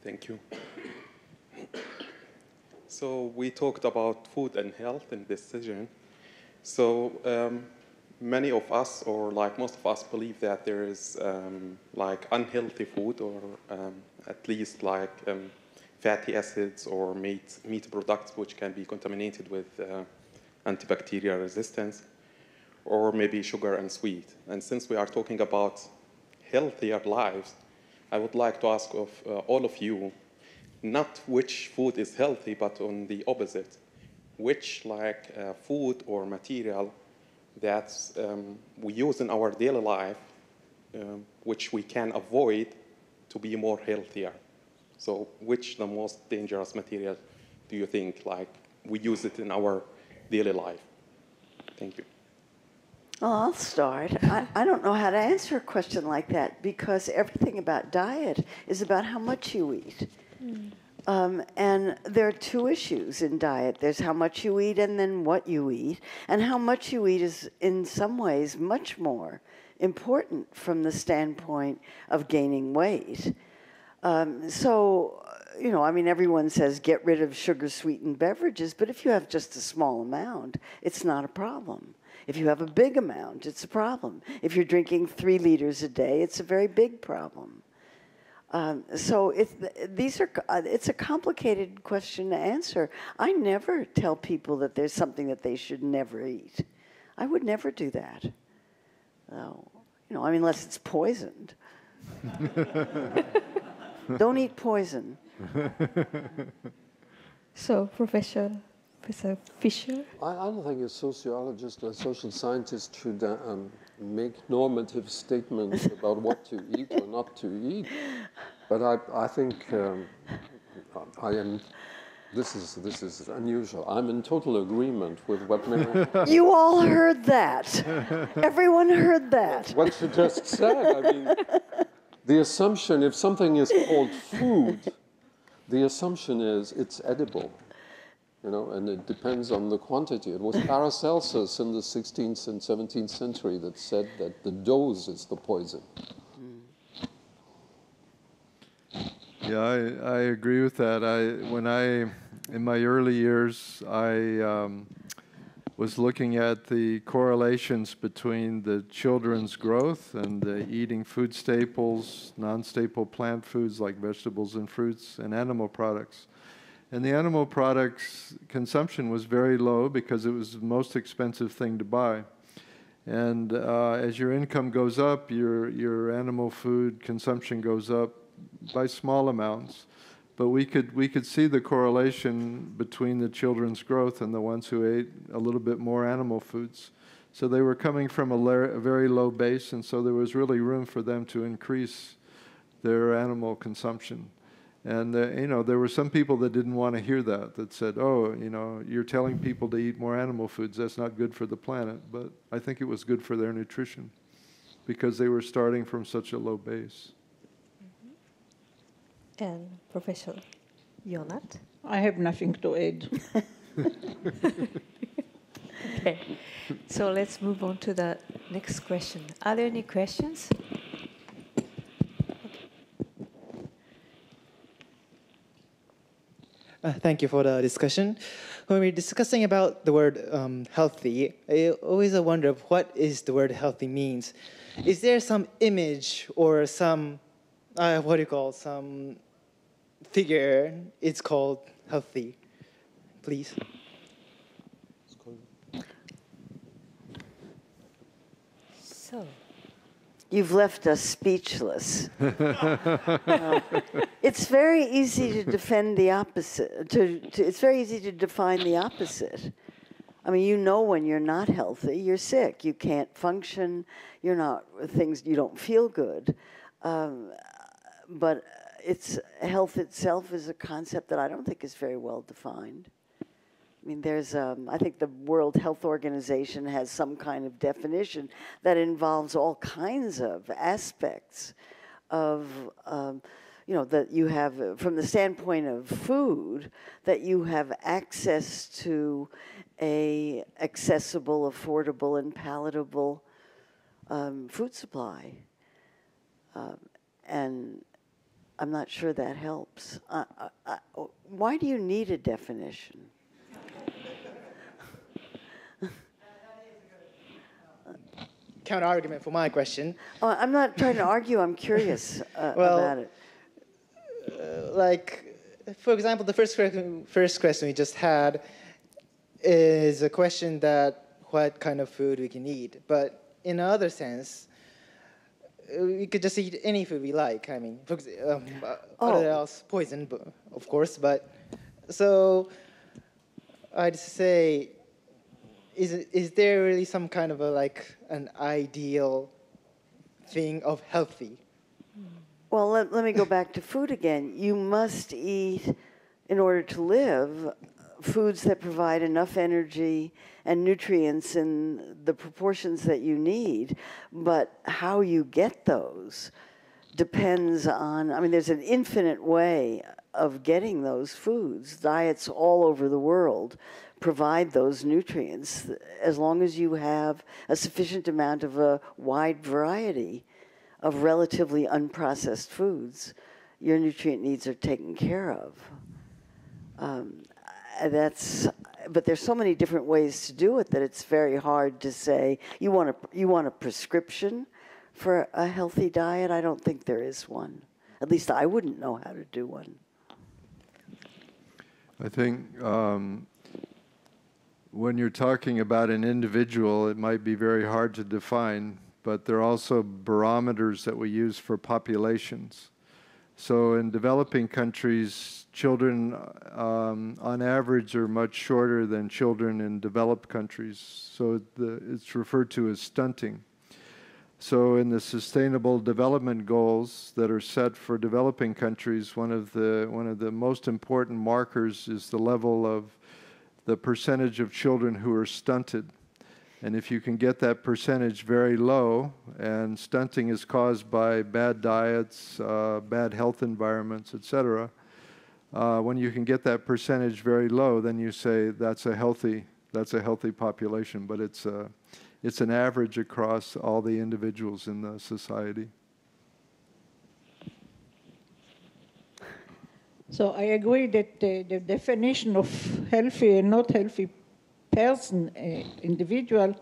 Thank you. So we talked about food and health in this session. So many of us, or like most of us, believe that there is like unhealthy food, or at least like fatty acids or meat products which can be contaminated with antibacterial resistance, or maybe sugar and sweet. And since we are talking about healthier lives, I would like to ask of all of you, not which food is healthy, but on the opposite, which food or material that we use in our daily life, which we can avoid to be more healthier. So which the most dangerous material do you think we use it in our daily life? Thank you. Well, I'll start. I don't know how to answer a question like that, because everything about diet is about how much you eat. And there are two issues in diet. There's how much you eat and then what you eat. And how much you eat is in some ways much more important from the standpoint of gaining weight. Everyone says get rid of sugar-sweetened beverages, but if you have just a small amount, it's not a problem. If you have a big amount, it's a problem. If you're drinking 3 liters a day, it's a very big problem. It's a complicated question to answer. I never tell people that there's something that they should never eat. I would never do that. Unless it's poisoned. Don't eat poison. So, Professor Fisher? I don't think a sociologist or a social scientist should make normative statements about what to eat or not to eat. But I think this is unusual. I'm in total agreement with what Mary... You all heard that. Everyone heard that. What she just said. The assumption, if something is called food, the assumption is it's edible. And it depends on the quantity. It was Paracelsus in the 16th and 17th century that said that the dose is the poison. Yeah, I agree with that. In my early years, I was looking at the correlations between the children's growth and the eating food staples, non-staple plant foods like vegetables and fruits, and animal products. And the animal products consumption was very low because it was the most expensive thing to buy. And as your income goes up, your animal food consumption goes up by small amounts. But we could see the correlation between the children's growth and the ones who ate a little bit more animal foods. So they were coming from a very low base, and so there was really room for them to increase their animal consumption. And, there were some people that didn't want to hear that said, you're telling people to eat more animal foods. That's not good for the planet. But I think it was good for their nutrition because they were starting from such a low base. And Professor Jonat? I have nothing to add. Okay, so let's move on to the next question. Are there any questions? Thank you for the discussion. When we're discussing about the word healthy, I always wonder what is the word healthy means. Is there some image or some what do you call, some figure, it's called healthy, please. So, you've left us speechless. It's very easy to defend the opposite. It's very easy to define the opposite. I mean, you know when you're not healthy, you're sick. You can't function. You don't feel good. But health itself is a concept that I don't think is very well defined. I mean, I think the World Health Organization has some kind of definition that involves all kinds of aspects of, that you have, from the standpoint of food, that you have access to a accessible, affordable, and palatable food supply. And I'm not sure that helps. Why do you need a definition? Counter-argument for my question. I'm not trying to argue. I'm curious about it. For example, the first question we just had is a question that what kind of food we can eat. But in another sense, we could just eat any food we like. I mean, other else poison, of course. But so I'd say, is there really some kind of an ideal thing of healthy? Well, let me go back to food again. You must eat, in order to live, foods that provide enough energy and nutrients in the proportions that you need. But how you get those depends on, there's an infinite way of getting those foods. Diets all over the world provide those nutrients as long as you have a sufficient amount of a wide variety of relatively unprocessed foods. Your nutrient needs are taken care of. But there's so many different ways to do it that it's very hard to say, you want a prescription for a healthy diet? I don't think there is one. At least I wouldn't know how to do one. I think when you're talking about an individual, it might be very hard to define, but there are also barometers that we use for populations. So in developing countries, children on average are much shorter than children in developed countries. So it's referred to as stunting. So in the Sustainable Development Goals that are set for developing countries, one of the most important markers is the level of the percentage of children who are stunted. And if you can get that percentage very low, and stunting is caused by bad diets, bad health environments, etc., when you can get that percentage very low, then you say that's a healthy population. But it's an average across all the individuals in the society. So I agree that the definition of healthy and not healthy person, individual,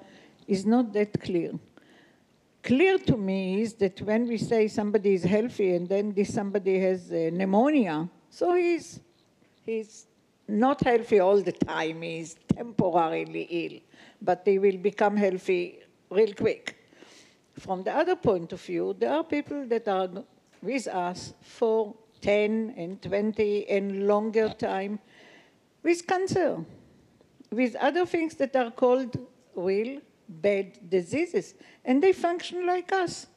is not that clear. Clear to me is that when we say somebody is healthy and then this somebody has pneumonia, so he's not healthy all the time, he's temporarily ill, but they will become healthy real quick. From the other point of view, there are people that are with us for 10 and 20 and longer time with cancer, with other things that are called real bad diseases, and they function like us.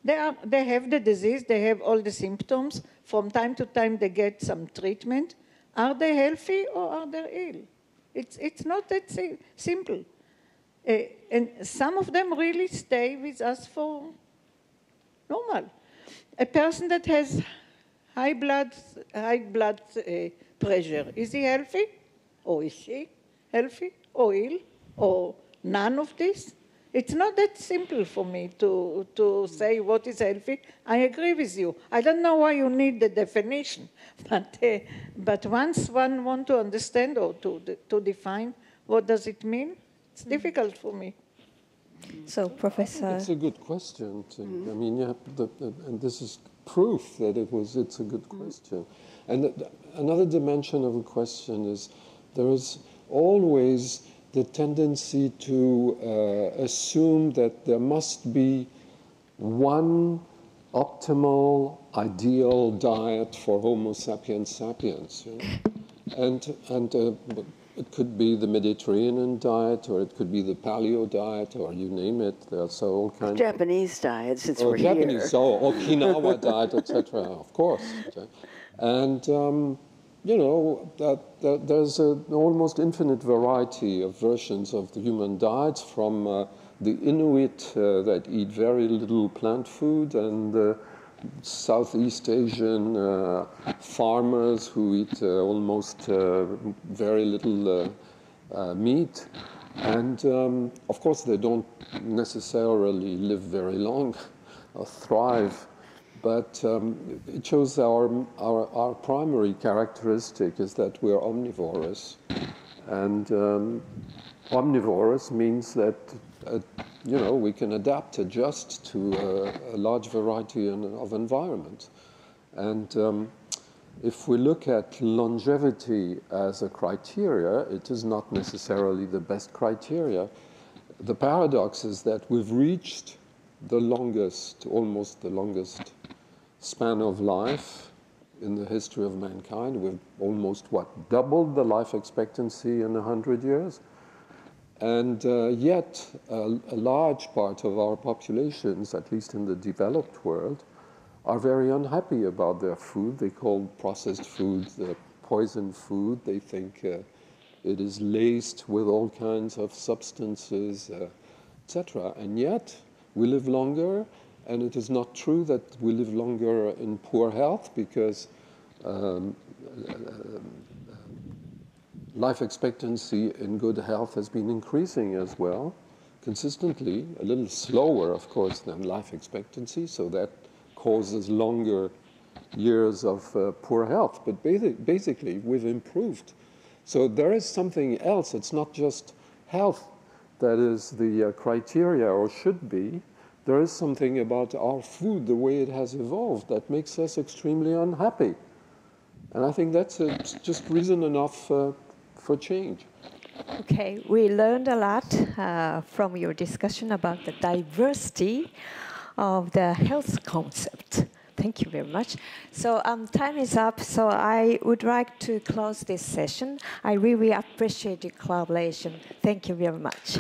They have the disease, they have all the symptoms. From time to time, they get some treatment. Are they healthy or are they ill? It's not that simple. And some of them really stay with us for normal. A person that has high blood pressure, is he healthy? Or is she healthy or ill? Or none of this? It's not that simple for me to say what is healthy. I agree with you. I don't know why you need the definition, but once one wants to understand or to define what does it mean, it's difficult for me. So, Professor... It's a good question. I mean, and this is proof that it's a good question. And another dimension of a question is there is always the tendency to assume that there must be one optimal, ideal diet for Homo sapiens sapiens. You know? And it could be the Mediterranean diet, or it could be the paleo diet, or you name it. There's all kinds. Japanese diet, since or we're Japanese, here. or Okinawa diet, etc. Of course. And you know there's an almost infinite variety of versions of the human diets, from the Inuit that eat very little plant food, and the Southeast Asian farmers who eat almost very little meat. And of course, they don't necessarily live very long or thrive. But it shows our primary characteristic is that we're omnivorous. And omnivorous means that you know, we can adjust to a large variety of environments. And if we look at longevity as a criteria, it is not necessarily the best criteria. The paradox is that we've reached the longest, almost the longest span of life in the history of mankind. We've almost, doubled the life expectancy in 100 years. And yet, a large part of our populations, at least in the developed world, are very unhappy about their food. They call processed food poison food. They think it is laced with all kinds of substances, etc. And yet, we live longer, and it is not true that we live longer in poor health, because life expectancy in good health has been increasing as well, consistently, a little slower, of course, than life expectancy, so that causes longer years of poor health. But basically, we've improved. So there is something else. It's not just health that is the criteria, or should be. There is something about our food, the way it has evolved, that makes us extremely unhappy. And I think that's just reason enough for change. Okay, we learned a lot from your discussion about the diversity of the health concept. Thank you very much. So time is up, so I would like to close this session. I really appreciate your collaboration. Thank you very much.